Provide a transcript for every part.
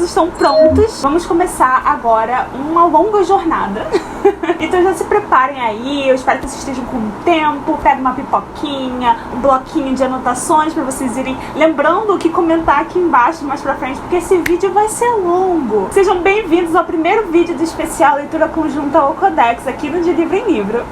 estão prontos. Vamos começar agora uma longa jornada. Então já se preparem aí, eu espero que vocês estejam com tempo. Pega uma pipoquinha, um bloquinho de anotações pra vocês irem lembrando o que comentar aqui embaixo mais pra frente, porque esse vídeo vai ser longo. Sejam bem-vindos ao primeiro vídeo do especial Leitura Conjunta ou Codex aqui no De Livro em Livro.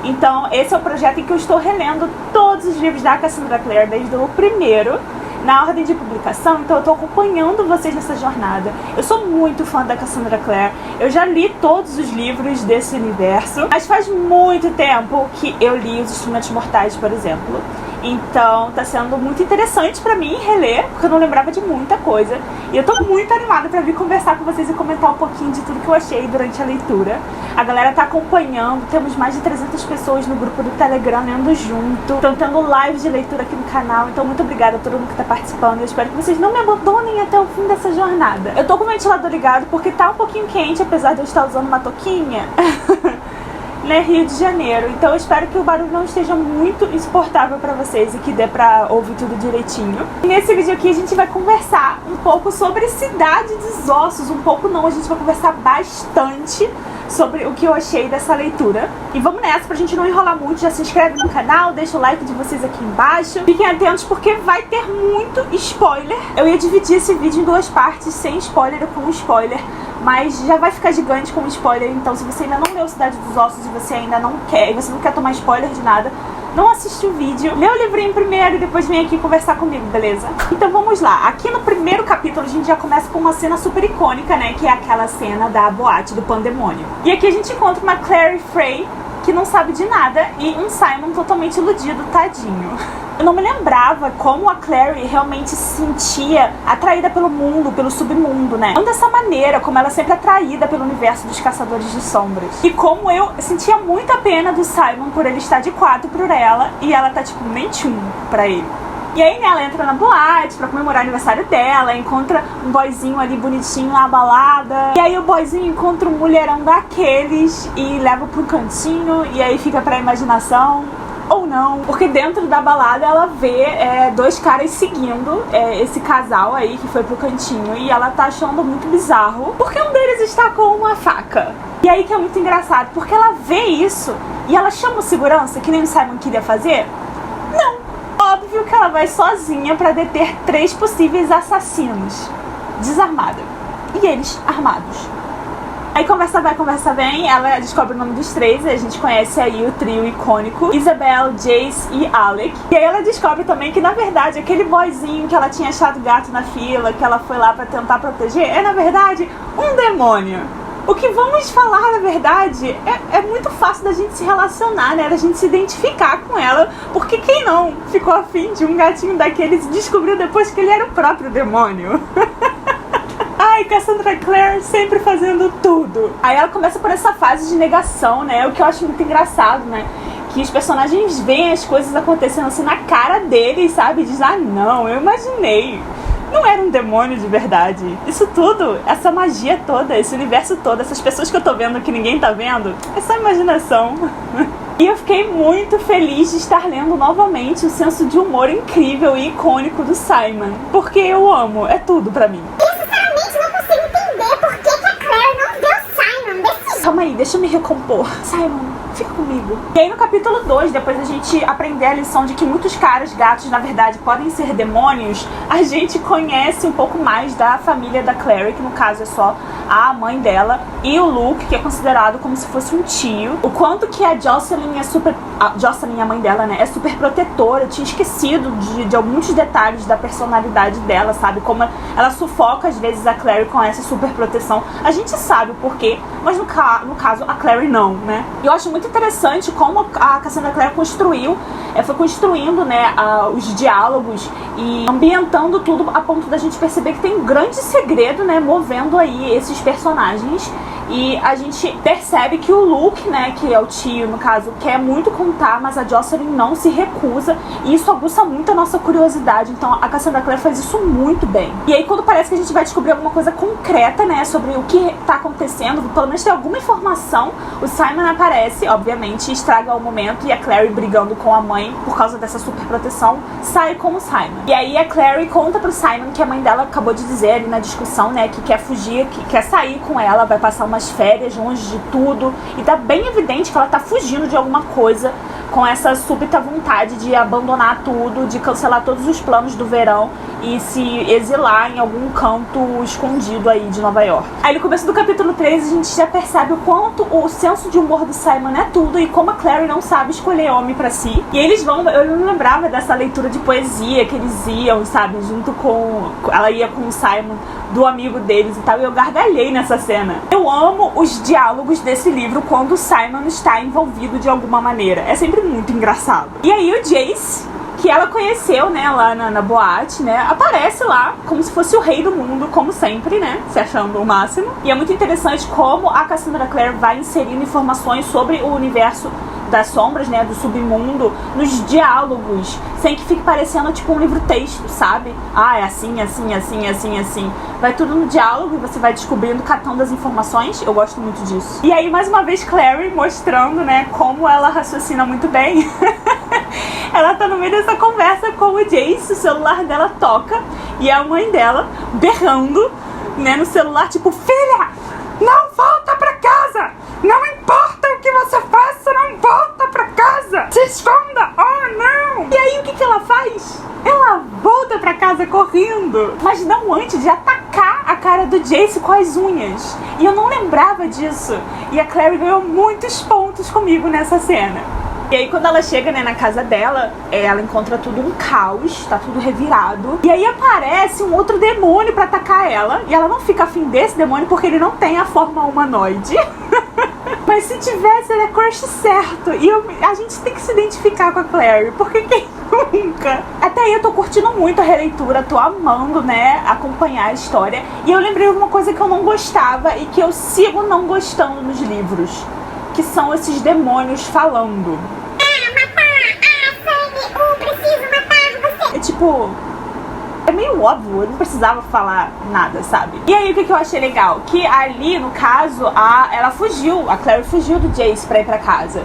Então esse é o projeto em que eu estou relendo todos os livros da Cassandra Clare desde o primeiro, na ordem de publicação, então eu tô acompanhando vocês nessa jornada. Eu sou muito fã da Cassandra Clare, eu já li todos os livros desse universo, mas faz muito tempo que eu li Os Instrumentos Mortais, por exemplo. Então tá sendo muito interessante pra mim reler, porque eu não lembrava de muita coisa. E eu tô muito animada pra vir conversar com vocês e comentar um pouquinho de tudo que eu achei durante a leitura. A galera tá acompanhando, temos mais de 300 pessoas no grupo do Telegram lendo junto. Estão tendo lives de leitura aqui no canal, então muito obrigada a todo mundo que tá participando. Eu espero que vocês não me abandonem até o fim dessa jornada. Eu tô com o ventilador ligado porque tá um pouquinho quente, apesar de eu estar usando uma touquinha. Né, Rio de Janeiro, então eu espero que o barulho não esteja muito insuportável pra vocês e que dê pra ouvir tudo direitinho. E nesse vídeo aqui a gente vai conversar um pouco sobre Cidade dos Ossos, um pouco não, a gente vai conversar bastante sobre o que eu achei dessa leitura. E vamos nessa, pra gente não enrolar muito, já se inscreve no canal, deixa o like de vocês aqui embaixo. Fiquem atentos porque vai ter muito spoiler. Eu ia dividir esse vídeo em duas partes, sem spoiler ou com spoiler, mas já vai ficar gigante com spoiler, então se você ainda não leu Cidade dos Ossos e você ainda não quer, e você não quer tomar spoiler de nada, não assiste o vídeo, lê o livrinho primeiro e depois vem aqui conversar comigo, beleza? Então vamos lá, aqui no primeiro capítulo a gente já começa com uma cena super icônica, né, que é aquela cena da boate do pandemônio. E aqui a gente encontra uma Clary Frey que não sabe de nada e um Simon totalmente iludido, tadinho. Eu não me lembrava como a Clary realmente se sentia atraída pelo mundo, pelo submundo, né? Não dessa maneira, como ela é sempre atraída pelo universo dos Caçadores de Sombras. E como eu sentia muita pena do Simon por ele estar de 4 por ela e ela tá tipo nem tchum pra ele. E aí, né, ela entra na boate pra comemorar o aniversário dela, encontra um boyzinho ali bonitinho na balada. E aí o boyzinho encontra um mulherão daqueles e leva pro cantinho e aí fica pra imaginação. Ou não, porque dentro da balada ela vê dois caras seguindo esse casal aí que foi pro cantinho e ela tá achando muito bizarro, porque um deles está com uma faca. E aí que é muito engraçado, porque ela vê isso e ela chama o segurança, que nem o Simon queria fazer? Não! Óbvio que ela vai sozinha pra deter 3 possíveis assassinos, desarmada, e eles armados. Aí conversa vai, conversa vem, ela descobre o nome dos 3, a gente conhece aí o trio icônico, Isabel, Jace e Alec. E aí ela descobre também que, na verdade, aquele boyzinho que ela tinha achado gato na fila, que ela foi lá pra tentar proteger, é, na verdade, um demônio. O que vamos falar, na verdade, é muito fácil da gente se relacionar, né, da gente se identificar com ela, porque quem não ficou afim de um gatinho daqueles e descobriu depois que ele era o próprio demônio? Ai, Cassandra Clare sempre fazendo tudo. Aí ela começa por essa fase de negação, né? O que eu acho muito engraçado, né? Que os personagens veem as coisas acontecendo assim na cara deles, sabe? Diz, ah não, eu imaginei. Não era um demônio de verdade. Isso tudo, essa magia toda, esse universo todo, essas pessoas que eu tô vendo que ninguém tá vendo, é só imaginação. E eu fiquei muito feliz de estar lendo novamente o senso de humor incrível e icônico do Simon. Porque eu amo, é tudo pra mim. Calma aí, deixa eu me recompor. Simon, fica comigo. E aí no capítulo 2, depois da gente aprender a lição de que muitos caras gatos, na verdade, podem ser demônios, a gente conhece um pouco mais da família da Clary, que no caso é só a mãe dela, e o Luke, que é considerado como se fosse um tio. O quanto que a Jocelyn é super... A Jocelyn, a mãe dela, né, é super protetora. Eu tinha esquecido de alguns detalhes da personalidade dela, sabe? Como ela sufoca, às vezes, a Clary com essa super proteção. A gente sabe o porquê, mas no caso, a Clary não, né? E eu acho muito interessante como a Cassandra Clare foi construindo, né, os diálogos e ambientando tudo a ponto da gente perceber que tem um grande segredo, né, movendo aí esses personagens E a gente percebe que o Luke, né, que é o tio, no caso, quer muito contar, mas a Jocelyn não se recusa. E isso aguça muito a nossa curiosidade. Então a Cassandra Clare faz isso muito bem. E aí quando parece que a gente vai descobrir alguma coisa concreta, né, sobre o que tá acontecendo, pelo menos tem alguma informação, o Simon aparece, obviamente, estraga o momento. E a Clary, brigando com a mãe por causa dessa super proteção, sai com o Simon. E aí a Clary conta pro Simon que a mãe dela acabou de dizer ali na discussão, né, que quer fugir, que quer sair com ela, vai passar umas férias longe de tudo. E tá bem evidente que ela tá fugindo de alguma coisa, com essa súbita vontade de abandonar tudo, de cancelar todos os planos do verão e se exilar em algum canto escondido aí de Nova York. Aí no começo do capítulo 3 a gente já percebe o quanto o senso de humor do Simon é tudo e como a Clary não sabe escolher homem pra si. E eles vão, eu não lembrava dessa leitura de poesia que eles iam, sabe, junto com, ela ia com o Simon, do amigo deles e tal, e eu gargalhei nessa cena. Eu amo os diálogos desse livro quando o Simon está envolvido de alguma maneira. É sempre muito engraçado. E aí o Jace, que ela conheceu, né, lá na boate, né, aparece lá como se fosse o rei do mundo, como sempre, né, se achando o máximo. E é muito interessante como a Cassandra Clare vai inserindo informações sobre o universo das sombras, né, do submundo, nos diálogos, sem que fique parecendo tipo um livro-texto, sabe? Ah, é assim, assim, assim, assim, assim. Vai tudo no diálogo e você vai descobrindo, catando as informações. Eu gosto muito disso. E aí, mais uma vez, Clary mostrando, né, como ela raciocina muito bem. Ela tá no meio dessa conversa com o Jace, o celular dela toca, e a mãe dela berrando, né, no celular, tipo, filha, não volta pra casa! Não importa o que você faça, não volta pra casa! Se esconda! Oh, não! E aí, o que ela faz? Ela volta pra casa correndo, mas não antes de atacar a cara do Jace com as unhas. E eu não lembrava disso. E a Clary ganhou muitos pontos comigo nessa cena. E aí quando ela chega, né, na casa dela, ela encontra tudo um caos, tá tudo revirado. E aí aparece um outro demônio pra atacar ela. E ela não fica afim desse demônio porque ele não tem a forma humanoide. Mas se tivesse, ele é crush certo. E a gente tem que se identificar com a Clary, porque quem nunca? Até aí eu tô curtindo muito a releitura, tô amando, né, acompanhar a história. E eu lembrei de uma coisa que eu não gostava e que eu sigo não gostando nos livros, que são esses demônios falando. É tipo, é meio óbvio, eu não precisava falar nada, sabe? E aí o que eu achei legal? Que ali, no caso, ela fugiu, a Clary fugiu do Jace pra ir pra casa.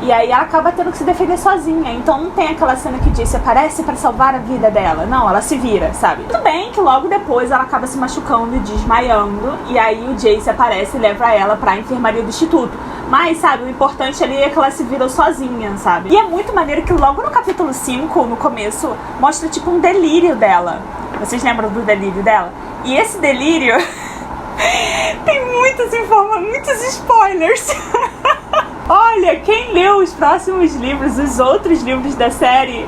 E aí ela acaba tendo que se defender sozinha. Então não tem aquela cena que o Jace aparece pra salvar a vida dela. Não, ela se vira, sabe? Tudo bem que logo depois ela acaba se machucando e desmaiando. E aí o Jace aparece e leva ela pra enfermaria do instituto. Mas, sabe, o importante ali é que ela se virou sozinha, sabe? E é muito maneiro que logo no capítulo 5, no começo, mostra tipo um delírio dela. Vocês lembram do delírio dela? E esse delírio tem muitos spoilers. Olha, quem leu os próximos livros, os outros livros da série,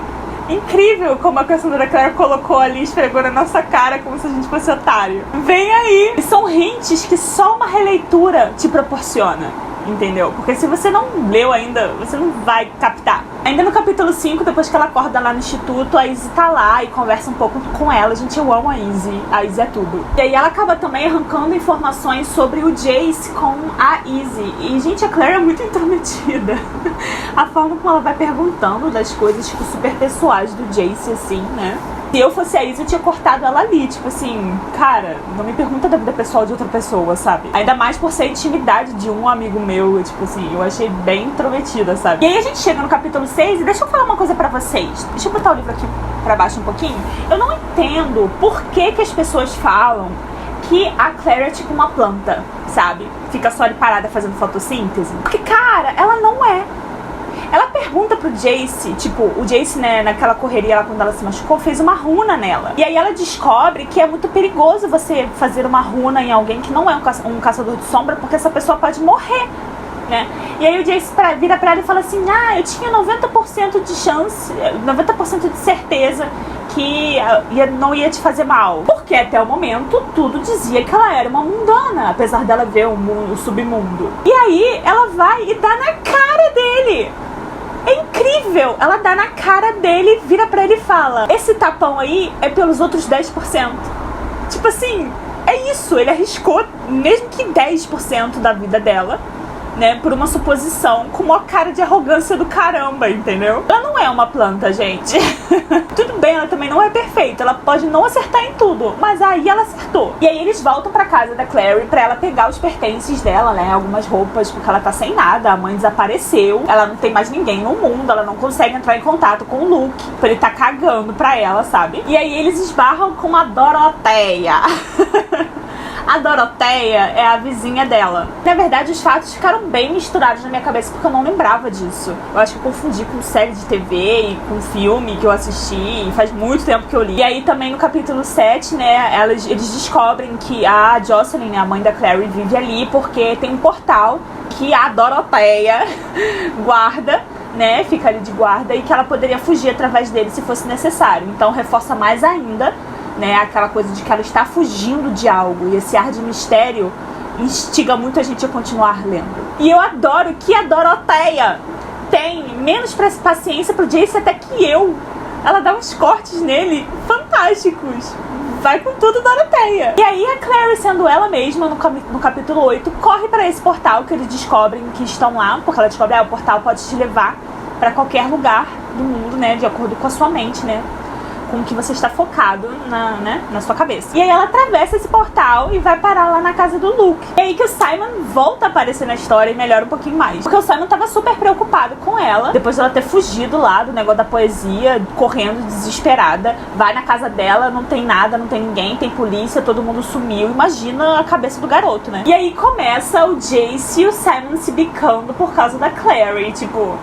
incrível como a Cassandra Clare colocou ali, esfregou na nossa cara como se a gente fosse otário. Vem aí! E são hints que só uma releitura te proporciona, entendeu? Porque se você não leu ainda, você não vai captar. Ainda no capítulo 5, depois que ela acorda lá no instituto, a Izzy tá lá e conversa um pouco com ela. Gente, eu amo a Izzy é tudo. E aí ela acaba também arrancando informações sobre o Jace com a Izzy. E, gente, a Claire é muito intrometida. A forma como ela vai perguntando das coisas, tipo, super pessoais do Jace, assim, né? Se eu fosse a Izzy, eu tinha cortado ela ali, tipo assim, cara, não me pergunta da vida pessoal de outra pessoa, sabe? Ainda mais por ser intimidade de um amigo meu, tipo assim, eu achei bem intrometida, sabe? E aí a gente chega no capítulo 6 e deixa eu falar uma coisa pra vocês. Deixa eu botar o livro aqui pra baixo um pouquinho. Eu não entendo por que as pessoas falam que a Clary é tipo uma planta, sabe? Fica só ali parada fazendo fotossíntese. Porque, cara, ela não é. Ela pergunta pro Jace, tipo, o Jace, né, naquela correria lá quando ela se machucou, fez uma runa nela. E aí ela descobre que é muito perigoso você fazer uma runa em alguém que não é um caçador de sombra, porque essa pessoa pode morrer, né? E aí o Jace vira pra ela e fala assim, eu tinha 90% de chance, 90% de certeza que não ia te fazer mal. Porque até o momento tudo dizia que ela era uma mundana, apesar dela ver o submundo. E aí ela vai e dá na cara dele. É incrível! Ela dá na cara dele, vira pra ele e fala, esse tapão aí é pelos outros 10%. Tipo assim, é isso, ele arriscou mesmo que 10% da vida dela, né, por uma suposição com uma cara de arrogância do caramba, entendeu? Ela não é uma planta, gente. Tudo bem, ela também não é perfeita, ela pode não acertar em tudo, mas aí ela acertou. E aí eles voltam pra casa da Clary pra ela pegar os pertences dela, né, algumas roupas, porque ela tá sem nada, a mãe desapareceu, ela não tem mais ninguém no mundo, ela não consegue entrar em contato com o Luke, ele tá cagando pra ela, sabe? E aí eles esbarram com a Doroteia. A Doroteia é a vizinha dela. Na verdade, os fatos ficaram bem misturados na minha cabeça porque eu não lembrava disso. Eu acho que eu confundi com série de TV e com filme que eu assisti. E faz muito tempo que eu li. E aí também no capítulo 7, né, eles descobrem que a Jocelyn, a mãe da Clary, vive ali porque tem um portal que a Doroteia guarda, né, fica ali de guarda, e que ela poderia fugir através dele se fosse necessário. Então reforça mais ainda, né, aquela coisa de que ela está fugindo de algo, e esse ar de mistério instiga muito a gente a continuar lendo. E eu adoro que a Doroteia tem menos paciência pro Jace até que eu. Ela dá uns cortes nele fantásticos. Vai com tudo, Doroteia. E aí a Clary, sendo ela mesma, no capítulo 8, corre para esse portal que eles descobrem que estão lá, porque ela descobre que o portal pode te levar para qualquer lugar do mundo, né, de acordo com a sua mente, né, com o que você está focado na sua cabeça. E aí ela atravessa esse portal e vai parar lá na casa do Luke. E aí que o Simon volta a aparecer na história e melhora um pouquinho mais. Porque o Simon tava super preocupado com ela, depois dela ter fugido lá do negócio da poesia, correndo desesperada. Vai na casa dela, não tem nada, não tem ninguém, tem polícia, todo mundo sumiu. Imagina a cabeça do garoto, né? E aí começa o Jace e o Simon se bicando por causa da Clary, tipo...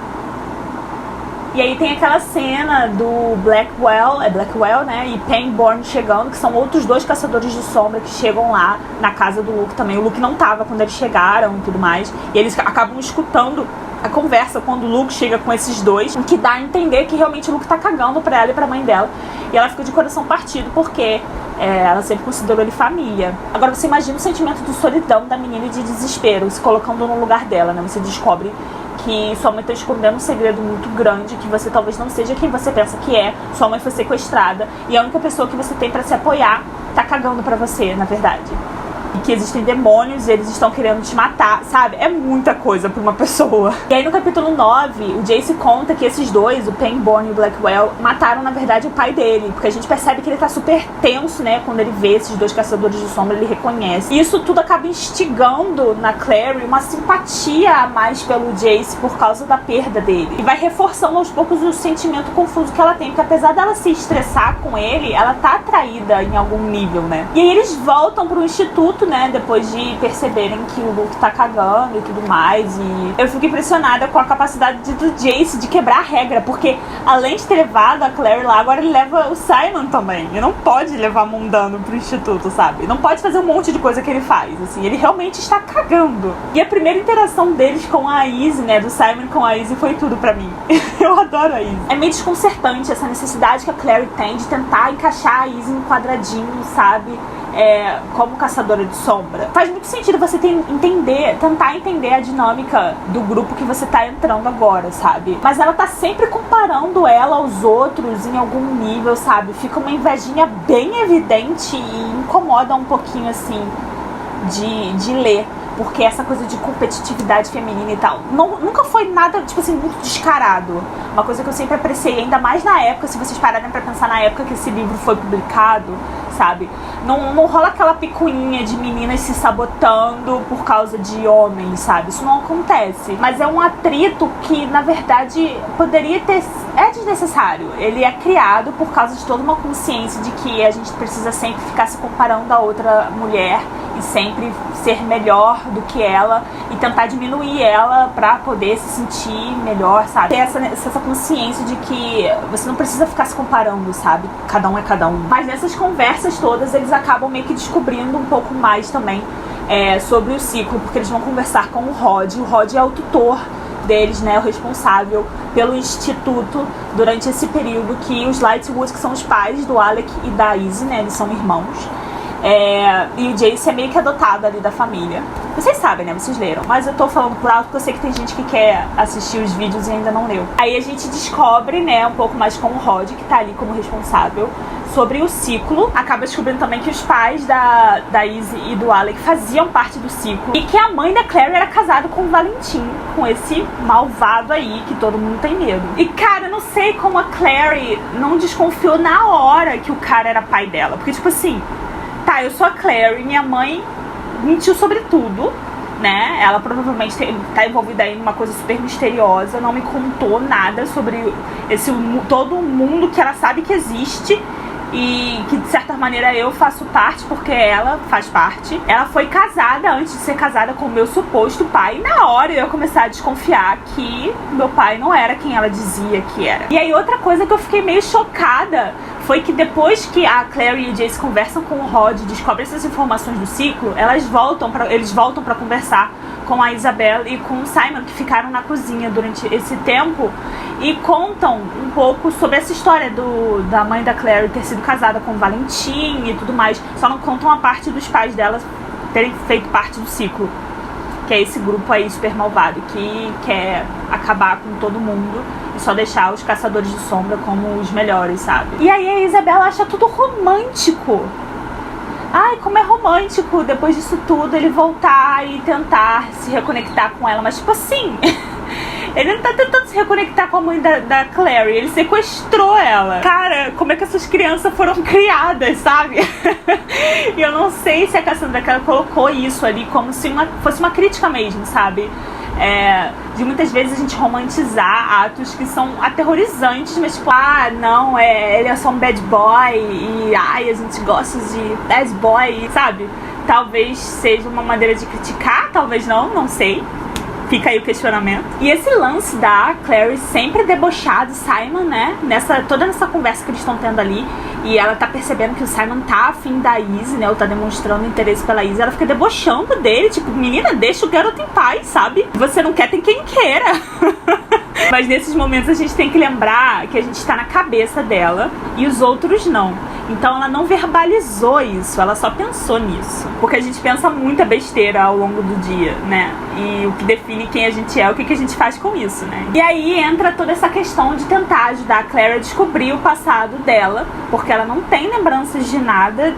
E aí tem aquela cena do Blackwell, né, e Pangborn chegando, que são outros dois caçadores de sombra que chegam lá na casa do Luke também. O Luke não tava quando eles chegaram e tudo mais. E eles acabam escutando a conversa quando o Luke chega com esses dois, o que dá a entender que realmente o Luke tá cagando pra ela e pra mãe dela. E ela fica de coração partido porque ela sempre considerou ele família. Agora você imagina o sentimento de solidão da menina e de desespero, se colocando no lugar dela, né? Você descobre que sua mãe tá escondendo um segredo muito grande, que você talvez não seja quem você pensa que é. Sua mãe foi sequestrada e a única pessoa que você tem pra se apoiar tá cagando pra você, na verdade. E que existem demônios e eles estão querendo te matar, sabe? É muita coisa pra uma pessoa. E aí no capítulo 9, o Jace conta que esses dois, o Pangborn e o Blackwell, mataram na verdade o pai dele. Porque a gente percebe que ele tá super tenso, né? Quando ele vê esses dois caçadores de sombra, ele reconhece. E isso tudo acaba instigando na Clary uma simpatia a mais pelo Jace por causa da perda dele. E vai reforçando aos poucos o sentimento confuso que ela tem. Porque apesar dela se estressar com ele, ela tá atraída em algum nível, né? E aí eles voltam pro instituto, né, depois de perceberem que o Luke tá cagando e tudo mais. E eu fico impressionada com a capacidade do Jace de quebrar a regra, porque além de ter levado a Clary lá, agora ele leva o Simon também. Ele não pode levar mundano pro instituto, sabe? Não pode fazer um monte de coisa que ele faz, assim. Ele realmente está cagando. E a primeira interação deles com a Izzy, né, do Simon com a Izzy, foi tudo pra mim. Eu adoro a Izzy. É meio desconcertante essa necessidade que a Clary tem de tentar encaixar a Izzy no quadradinho, sabe? Como caçadora de sombra. Faz muito sentido você tentar entender a dinâmica do grupo que você tá entrando agora, sabe? Mas ela tá sempre comparando ela aos outros em algum nível, sabe? Fica uma invejinha bem evidente e incomoda um pouquinho, assim, de ler. Porque essa coisa de competitividade feminina e tal nunca foi nada, tipo assim, muito descarado. Uma coisa que eu sempre apreciei, ainda mais na época, se vocês pararem pra pensar na época que esse livro foi publicado, sabe? Não rola aquela picuinha de meninas se sabotando por causa de homens, sabe? Isso não acontece. Mas é um atrito que, na verdade, poderia ter... É desnecessário. Ele é criado por causa de toda uma consciência de que a gente precisa sempre ficar se comparando a outra mulher e sempre ser melhor do que ela e tentar diminuir ela pra poder se sentir melhor, sabe? Ter essa consciência de que você não precisa ficar se comparando, sabe? Cada um é cada um. Mas nessas conversas todas, eles acabam meio que descobrindo um pouco mais também sobre o ciclo, porque eles vão conversar com o Rod. O Rod é o tutor deles, né, o responsável pelo instituto durante esse período que os Lightwood, que são os pais do Alec e da Izzy, né, eles são irmãos, E o Jace é meio que adotado ali da família. Vocês sabem, né? Vocês leram. Mas eu tô falando por alto porque eu sei que tem gente que quer assistir os vídeos e ainda não leu. Aí a gente descobre, né, um pouco mais com o Rod, que tá ali como responsável, sobre o ciclo. Acaba descobrindo também que os pais da Izzy e do Alec faziam parte do ciclo. E que a mãe da Clary era casada com o Valentim, com esse malvado aí, que todo mundo tem medo. E, cara, eu não sei como a Clary não desconfiou na hora que o cara era pai dela. Porque, tipo assim, tá, eu sou a Clary, minha mãe mentiu sobre tudo, né? Ela provavelmente tá envolvida aí numa coisa super misteriosa, não me contou nada sobre todo o mundo que ela sabe que existe e que de certa maneira eu faço parte, porque ela faz parte. Ela foi casada antes de ser casada com o meu suposto pai, e na hora eu ia começar a desconfiar que meu pai não era quem ela dizia que era. E aí outra coisa que eu fiquei meio chocada foi que depois que a Clary e o Jace conversam com o Rod e descobrem essas informações do ciclo, eles voltam pra conversar com a Isabel e com o Simon, que ficaram na cozinha durante esse tempo, e contam um pouco sobre essa história da mãe da Clary ter sido casada com o Valentim e tudo mais. Só não contam a parte dos pais dela terem feito parte do ciclo, que é esse grupo aí super malvado que quer acabar com todo mundo e só deixar os caçadores de sombra como os melhores, sabe? E aí a Isabel acha tudo romântico. Ai, como é romântico depois disso tudo ele voltar e tentar se reconectar com ela. Mas tipo assim, ele não tá tentando se reconectar com a mãe da Clary, ele sequestrou ela. Cara, como é que essas crianças foram criadas, sabe? E eu não sei se a Cassandra colocou isso ali como se fosse uma crítica mesmo, sabe? De muitas vezes a gente romantizar atos que são aterrorizantes, mas tipo, não, ele é só um bad boy e a gente gosta de bad boy, sabe? Talvez seja uma maneira de criticar, talvez não sei. Fica aí o questionamento. E esse lance da Clary sempre debochado do Simon, né? Toda nessa conversa que eles estão tendo ali, e ela tá percebendo que o Simon tá afim da Izzy, né? Ou tá demonstrando interesse pela Izzy. Ela fica debochando dele, tipo, menina, deixa o garoto em paz, sabe? Você não quer, tem quem queira. Mas nesses momentos a gente tem que lembrar que a gente tá na cabeça dela e os outros não. Então ela não verbalizou isso, ela só pensou nisso. Porque a gente pensa muita besteira ao longo do dia, né? E o que define quem a gente é, o que a gente faz com isso, né? E aí entra toda essa questão de tentar ajudar a Clary a descobrir o passado dela, porque ela não tem lembranças de nada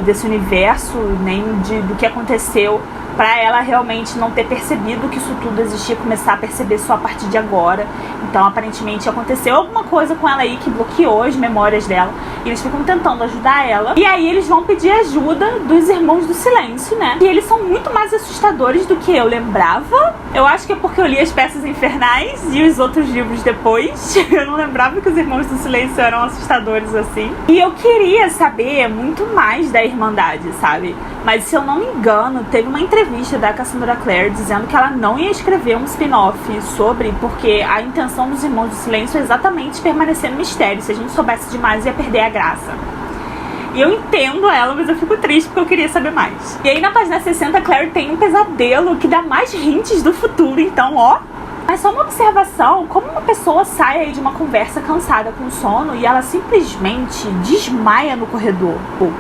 desse universo, nem do que aconteceu, pra ela realmente não ter percebido que isso tudo existia, começar a perceber só a partir de agora. Então aparentemente aconteceu alguma coisa com ela aí que bloqueou as memórias dela, e eles ficam tentando ajudar ela. E aí eles vão pedir ajuda dos Irmãos do Silêncio, né? E eles são muito mais assustadores do que eu lembrava. Eu acho que é porque eu li as Peças Infernais e os outros livros depois. Eu não lembrava que os Irmãos do Silêncio eram assustadores assim. E eu queria saber muito mais da Irmandade, sabe? Mas se eu não me engano, teve uma entrevista da Cassandra Clare dizendo que ela não ia escrever um spin-off sobre, porque a intenção dos Irmãos do Silêncio é exatamente permanecer no mistério. Se a gente soubesse demais, ia perder a graça. E eu entendo ela, mas eu fico triste porque eu queria saber mais. E aí na página 60, a Clary tem um pesadelo que dá mais hints do futuro, então ó. Mas só uma observação, como uma pessoa sai aí de uma conversa cansada com sono e ela simplesmente desmaia no corredor.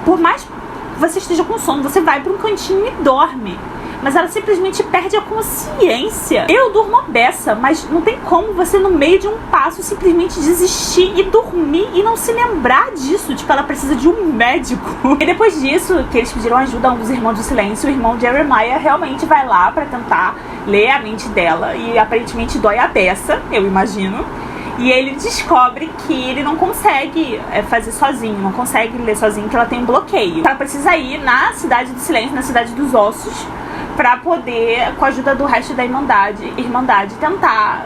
Por mais que você esteja com sono, você vai para um cantinho e dorme. Mas ela simplesmente perde a consciência. Eu durmo a beça, mas não tem como você no meio de um passo simplesmente desistir e dormir e não se lembrar disso. Tipo, ela precisa de um médico. E depois disso, que eles pediram ajuda a um dos Irmãos do Silêncio, o irmão Jeremiah realmente vai lá pra tentar ler a mente dela. E aparentemente dói a beça, eu imagino. E ele descobre que ele não consegue fazer sozinho, não consegue ler sozinho, que ela tem um bloqueio. Ela precisa ir na Cidade do Silêncio, na Cidade dos Ossos, pra poder, com a ajuda do resto da Irmandade, tentar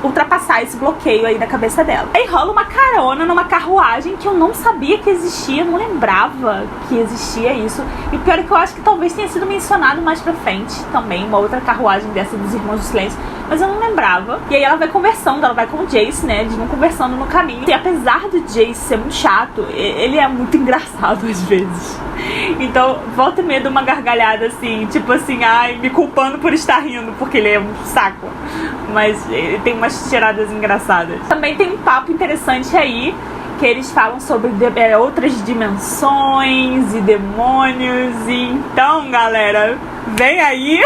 ultrapassar esse bloqueio aí da cabeça dela. Aí rola uma carona numa carruagem que eu não sabia que existia, não lembrava que existia isso. E o pior é que eu acho que talvez tenha sido mencionado mais pra frente também, uma outra carruagem dessa dos Irmãos do Silêncio, mas eu não lembrava. E aí ela vai conversando, ela vai com o Jace, né, eles vão conversando no caminho. E apesar do Jace ser muito chato, ele é muito engraçado às vezes. Então, volta e meia de uma gargalhada assim, tipo assim, me culpando por estar rindo, porque ele é um saco. Mas ele tem umas tiradas engraçadas. Também tem um papo interessante aí, que eles falam sobre outras dimensões e demônios. E então, galera, vem aí.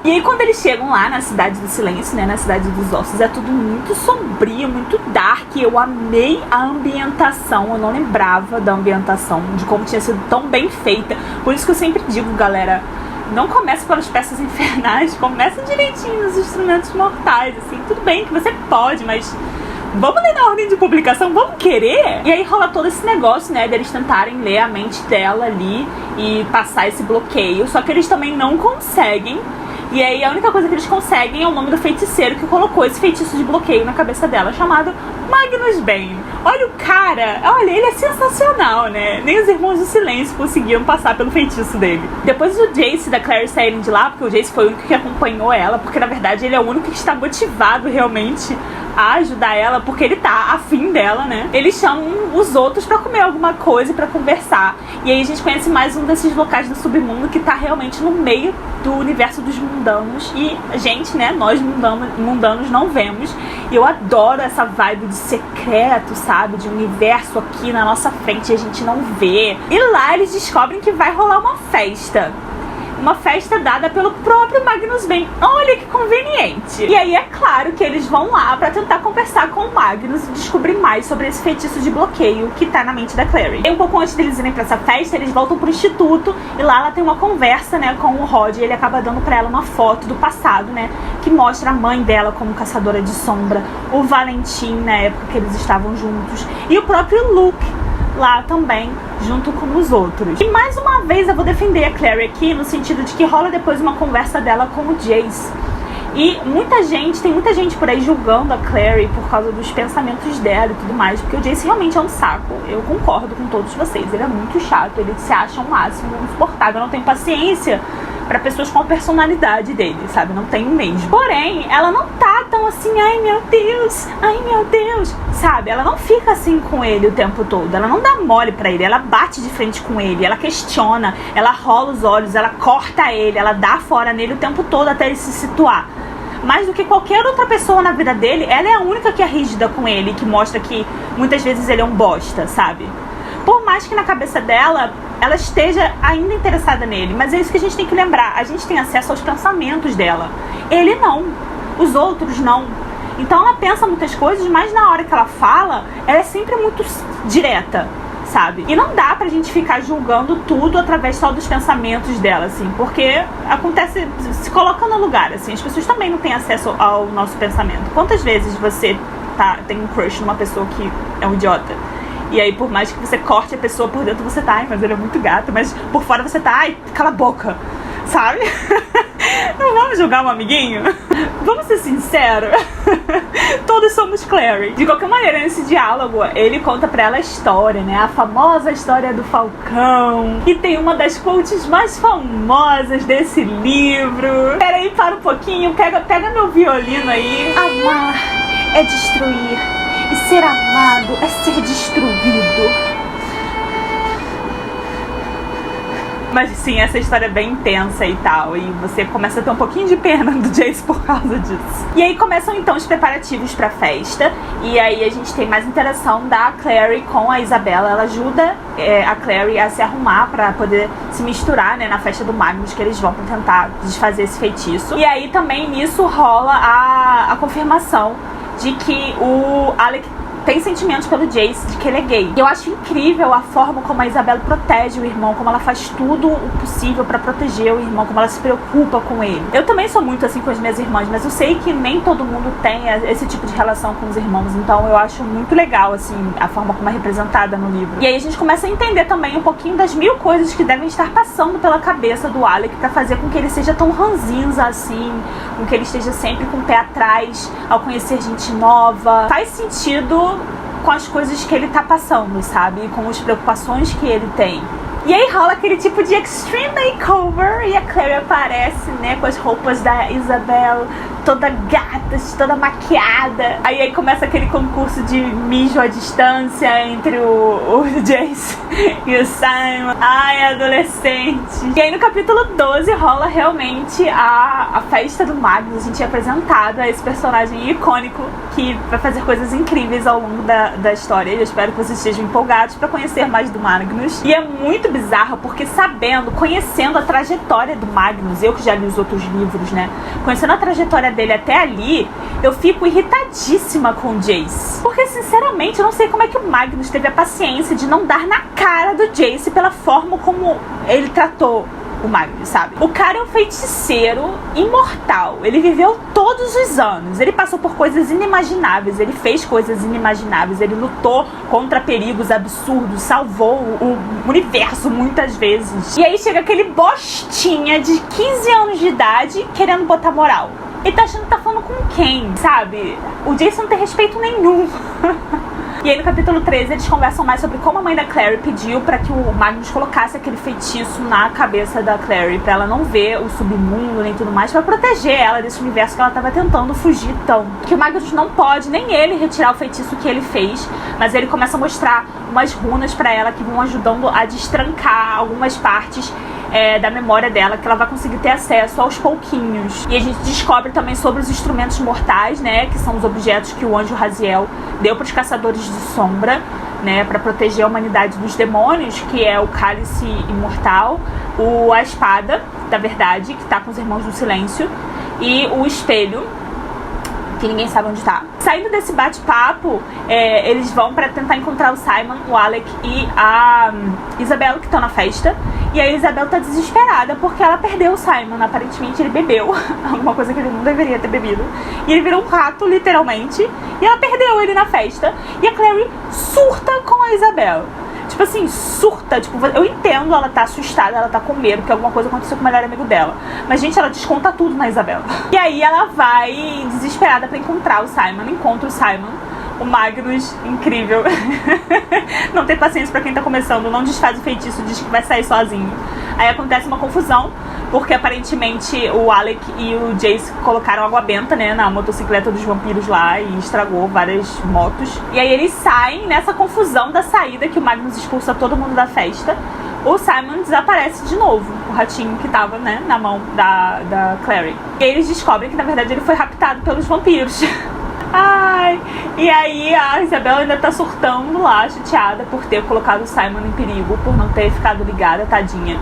E aí quando eles chegam lá na Cidade do Silêncio, né, na Cidade dos Ossos, é tudo muito sombrio, muito dark. Eu amei a ambientação, eu não lembrava da ambientação, de como tinha sido tão bem feita. Por isso que eu sempre digo, galera, não comece pelas peças infernais, comece direitinho nos instrumentos mortais, assim. Tudo bem que você pode, mas vamos ler na ordem de publicação, vamos querer? E aí rola todo esse negócio, né, deles tentarem ler a mente dela ali e passar esse bloqueio, só que eles também não conseguem. E aí a única coisa que eles conseguem é o nome do feiticeiro que colocou esse feitiço de bloqueio na cabeça dela, chamado Magnus Bane. Olha o cara, olha, ele é sensacional, né? Nem os Irmãos do Silêncio conseguiam passar pelo feitiço dele. Depois do Jace e da Clary saírem de lá, porque o Jace foi o único que acompanhou ela, porque na verdade ele é o único que está motivado realmente a ajudar ela, porque ele tá afim dela, né? Eles chamam os outros pra comer alguma coisa e pra conversar. E aí a gente conhece mais um desses locais do submundo que tá realmente no meio do universo dos mundanos. E a gente, né, nós mundanos não vemos. E eu adoro essa vibe de secreto, sabe? De universo aqui na nossa frente e a gente não vê. E lá eles descobrem que vai rolar uma festa. Uma festa dada pelo próprio Magnus Bane. Olha que conveniente. E aí é claro que eles vão lá pra tentar conversar com o Magnus e descobrir mais sobre esse feitiço de bloqueio que tá na mente da Clary. E um pouco antes deles irem pra essa festa, eles voltam pro instituto e lá ela tem uma conversa, né, com o Rod. E ele acaba dando pra ela uma foto do passado, né, que mostra a mãe dela como caçadora de sombra, o Valentim na época que eles estavam juntos e o próprio Luke lá também, junto com os outros. E mais uma vez eu vou defender a Clary aqui, no sentido de que rola depois uma conversa dela com o Jace. E tem muita gente por aí julgando a Clary por causa dos pensamentos dela e tudo mais, porque o Jace realmente é um saco. Eu concordo com todos vocês, ele é muito chato, ele se acha um máximo insuportável, eu não tenho paciência pra pessoas com a personalidade dele, sabe? Não tenho mesmo. Porém, ela não tá tão assim, ai meu Deus, sabe? Ela não fica assim com ele o tempo todo, ela não dá mole pra ele, ela bate de frente com ele, ela questiona, ela rola os olhos, ela corta ele, ela dá fora nele o tempo todo até ele se situar. Mais do que qualquer outra pessoa na vida dele, ela é a única que é rígida com ele, que mostra que muitas vezes ele é um bosta, sabe? Por mais que na cabeça dela, ela esteja ainda interessada nele, mas é isso que a gente tem que lembrar, a gente tem acesso aos pensamentos dela. Ele não, os outros não. Então ela pensa muitas coisas, mas na hora que ela fala, ela é sempre muito direta, sabe? E não dá pra gente ficar julgando tudo através só dos pensamentos dela, assim, porque acontece, se coloca no lugar, assim, as pessoas também não têm acesso ao nosso pensamento. Quantas vezes você tem um crush numa pessoa que é um idiota? E aí, por mais que você corte a pessoa por dentro, você tá, ai, mas ele é muito gato, mas por fora você tá, ai, cala a boca, sabe? Não vamos julgar um amiguinho? Vamos ser sinceros? Todos somos Clary. De qualquer maneira, nesse diálogo, ele conta pra ela a história, né? A famosa história do Falcão. E tem uma das quotes mais famosas desse livro. Pera aí, para um pouquinho, pega meu violino aí. Amar é destruir. E ser amado é ser destruído. Mas sim, essa história é bem intensa e tal. E você começa a ter um pouquinho de pena do Jace por causa disso. E aí começam então os preparativos pra festa. E aí a gente tem mais interação da Clary com a Isabela. Ela ajuda a Clary a se arrumar pra poder se misturar, né, na festa do Magnus, que eles vão pra tentar desfazer esse feitiço. E aí também nisso rola a confirmação de que o Alec tem sentimentos pelo Jace, de que ele é gay. E eu acho incrível a forma como a Isabela protege o irmão, como ela faz tudo o possível pra proteger o irmão, como ela se preocupa com ele. Eu também sou muito assim com as minhas irmãs, mas eu sei que nem todo mundo tem esse tipo de relação com os irmãos, então eu acho muito legal, assim, a forma como é representada no livro. E aí a gente começa a entender também um pouquinho das mil coisas que devem estar passando pela cabeça do Alec pra fazer com que ele seja tão ranzinza assim, com que ele esteja sempre com o pé atrás ao conhecer gente nova. Faz sentido com as coisas que ele tá passando, sabe? Com as preocupações que ele tem. E aí rola aquele tipo de extreme makeover e a Clary aparece, né, com as roupas da Isabel, toda gata, toda maquiada. Aí começa aquele concurso de mijo à distância entre o Jace e o Simon. Ai, adolescente. E aí no capítulo 12 rola realmente a festa do Magnus. A gente é apresentado a esse personagem icônico que vai fazer coisas incríveis ao longo da história. Eu espero que vocês estejam empolgados pra conhecer mais do Magnus. E é muito bizarro porque conhecendo a trajetória do Magnus, eu que já li os outros livros, né? Conhecendo a trajetória dele até ali, eu fico irritadíssima com o Jace. Porque, sinceramente, eu não sei como é que o Magnus teve a paciência de não dar na cara do Jace pela forma como ele tratou o Magnus, sabe? O cara é um feiticeiro imortal. Ele viveu todos os anos. Ele passou por coisas inimagináveis. Ele fez coisas inimagináveis. Ele lutou contra perigos absurdos. Salvou o universo muitas vezes. E aí chega aquele bostinha de 15 anos de idade querendo botar moral. Ele tá achando que tá falando com quem, sabe? O Jason não tem respeito nenhum. E aí no capítulo 13 eles conversam mais sobre como a mãe da Clary pediu pra que o Magnus colocasse aquele feitiço na cabeça da Clary, pra ela não ver o submundo nem tudo mais, pra proteger ela desse universo que ela tava tentando fugir tanto. Que o Magnus não pode, nem ele, retirar o feitiço que ele fez, mas ele começa a mostrar umas runas pra ela que vão ajudando a destrancar algumas partes da memória dela, que ela vai conseguir ter acesso aos pouquinhos. E a gente descobre também sobre os instrumentos mortais, né, que são os objetos que o anjo Raziel deu para os caçadores de sombra, né, para proteger a humanidade dos demônios, que é o cálice imortal, a espada da verdade, que tá com os irmãos do silêncio, e o espelho, que ninguém sabe onde tá. Saindo desse bate-papo, eles vão pra tentar encontrar o Simon, o Alec e a Isabel, que estão na festa. E a Isabel tá desesperada porque ela perdeu o Simon. Aparentemente ele bebeu alguma coisa que ele não deveria ter bebido. E ele virou um rato, literalmente. E ela perdeu ele na festa. E a Clary surta com a Isabel. Tipo assim, surta. Tipo, eu entendo, ela tá assustada, ela tá com medo, porque alguma coisa aconteceu com o melhor amigo dela. Mas, gente, ela desconta tudo na Isabela. E aí ela vai desesperada pra encontrar o Simon. Encontra o Simon. O Magnus, incrível. Não tem paciência pra quem tá começando. Não desfaz o feitiço, diz que vai sair sozinho. Aí acontece uma confusão, porque aparentemente o Alec e o Jace colocaram água benta, né, na motocicleta dos vampiros lá e estragou várias motos. E aí eles saem nessa confusão da saída, que o Magnus expulsa todo mundo da festa. O Simon desaparece de novo, o ratinho que tava, né, na mão da Clary. E aí eles descobrem que na verdade ele foi raptado pelos vampiros. Ai, e aí a Isabel ainda tá surtando lá, chateada por ter colocado o Simon em perigo, por não ter ficado ligada, tadinha.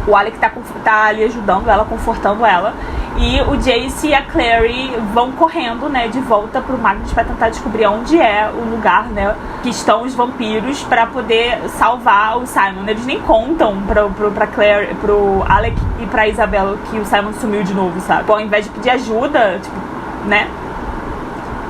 O Alec tá ali ajudando ela, confortando ela. E o Jace e a Clary vão correndo, né, de volta pro Magnus pra tentar descobrir onde é o lugar, né, que estão os vampiros, pra poder salvar o Simon. Eles nem contam pra Clary, pro Alec e pra Isabel que o Simon sumiu de novo, sabe? Bom, ao invés de pedir ajuda, tipo, né,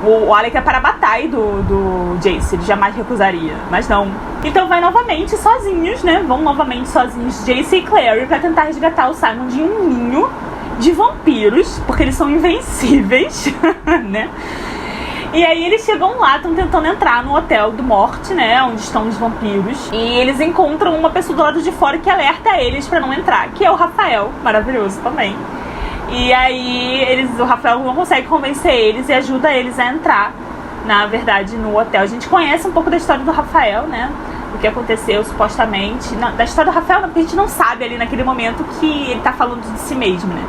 o Alec é para a batalha do Jace, ele jamais recusaria, mas não. Então vai novamente sozinhos, né? Vão novamente sozinhos, Jace e Clary, pra tentar resgatar o Simon de um ninho de vampiros, porque eles são invencíveis, né? E aí eles chegam lá, estão tentando entrar no hotel do Morte, né, onde estão os vampiros. E eles encontram uma pessoa do lado de fora que alerta eles pra não entrar, que é o Rafael, maravilhoso também. E aí o Rafael não consegue convencer eles e ajuda eles a entrar, na verdade, no hotel. A gente conhece um pouco da história do Rafael, né? O que aconteceu, supostamente. Não, da história do Rafael, não, porque a gente não sabe ali naquele momento que ele tá falando de si mesmo, né?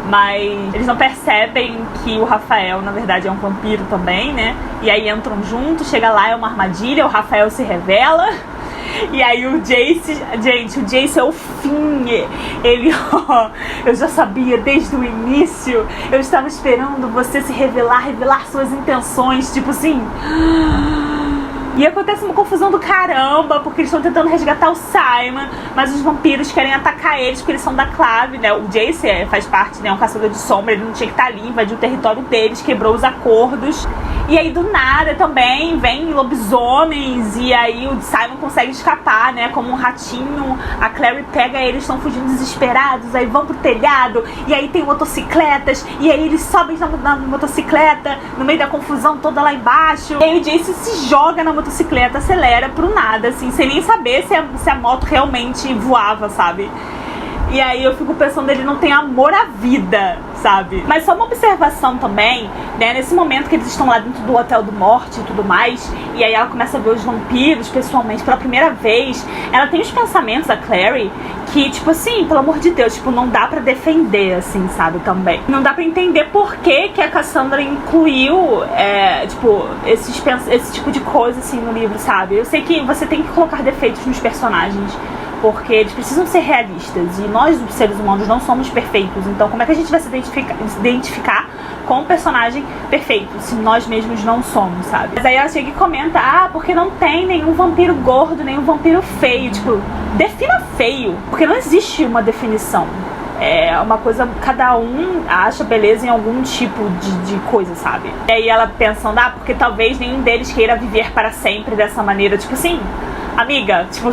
Mas eles não percebem que o Rafael, na verdade, é um vampiro também, né? E aí entram juntos, chega lá, é uma armadilha, o Rafael se revela. E aí o Jace, gente, o Jace é o fim. Ele, ó, eu já sabia desde o início. Eu estava esperando você se revelar suas intenções, tipo assim. E acontece uma confusão do caramba, porque eles estão tentando resgatar o Simon, mas os vampiros querem atacar eles porque eles são da clave, né? O Jace faz parte, né? É um caçador de sombra, ele não tinha que estar ali, invadiu o território deles, quebrou os acordos. E aí do nada também vem lobisomens, e aí o Simon consegue escapar, né? Como um ratinho, a Clary pega eles, estão fugindo desesperados, aí vão pro telhado, e aí tem motocicletas, e aí eles sobem na motocicleta, no meio da confusão toda lá embaixo. E aí o Jace se joga na motocicleta, acelera pro nada, assim, sem nem saber se a moto realmente voava, sabe? E aí eu fico pensando, ele não tem amor à vida, sabe? Mas só uma observação também, né? Nesse momento que eles estão lá dentro do Hotel do Morte e tudo mais, e aí ela começa a ver os vampiros pessoalmente pela primeira vez, ela tem os pensamentos, a Clary, que, tipo assim, pelo amor de Deus, tipo, não dá pra defender, assim, sabe, também. Não dá pra entender por que a Cassandra incluiu, tipo, esse tipo de coisa, assim, no livro, sabe? Eu sei que você tem que colocar defeitos nos personagens, porque eles precisam ser realistas, e nós, os seres humanos, não somos perfeitos. Então como é que a gente vai se identificar com um personagem perfeito, se nós mesmos não somos, sabe? Mas aí ela chega e comenta, porque não tem nenhum vampiro gordo, nenhum vampiro feio. Tipo, defina feio, porque não existe uma definição. É uma coisa, cada um acha beleza em algum tipo de coisa, sabe? E aí ela pensando, porque talvez nenhum deles queira viver para sempre dessa maneira. Tipo assim, amiga, tipo...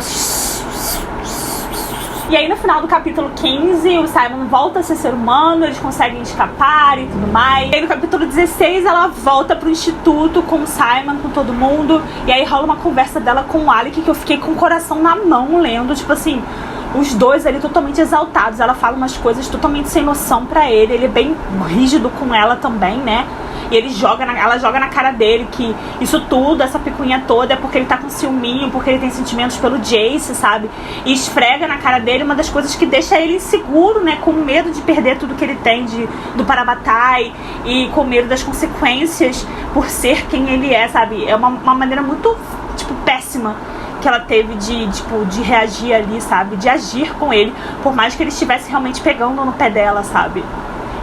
E aí no final do capítulo 15, o Simon volta a ser humano, eles conseguem escapar e tudo mais. E aí no capítulo 16, ela volta pro instituto com o Simon, com todo mundo. E aí rola uma conversa dela com o Alec, que eu fiquei com o coração na mão lendo, tipo assim... Os dois ali totalmente exaltados. Ela fala umas coisas totalmente sem noção pra ele. Ele é bem rígido com ela também, né? E ela joga na cara dele que isso tudo, essa picuinha toda, é porque ele tá com ciúminho, porque ele tem sentimentos pelo Jace, sabe? E esfrega na cara dele uma das coisas que deixa ele inseguro, né? Com medo de perder tudo que ele tem do Parabatai, e com medo das consequências por ser quem ele é, sabe? É uma maneira muito, tipo, péssima que ela teve de reagir ali, sabe? De agir com ele, por mais que ele estivesse realmente pegando no pé dela, sabe?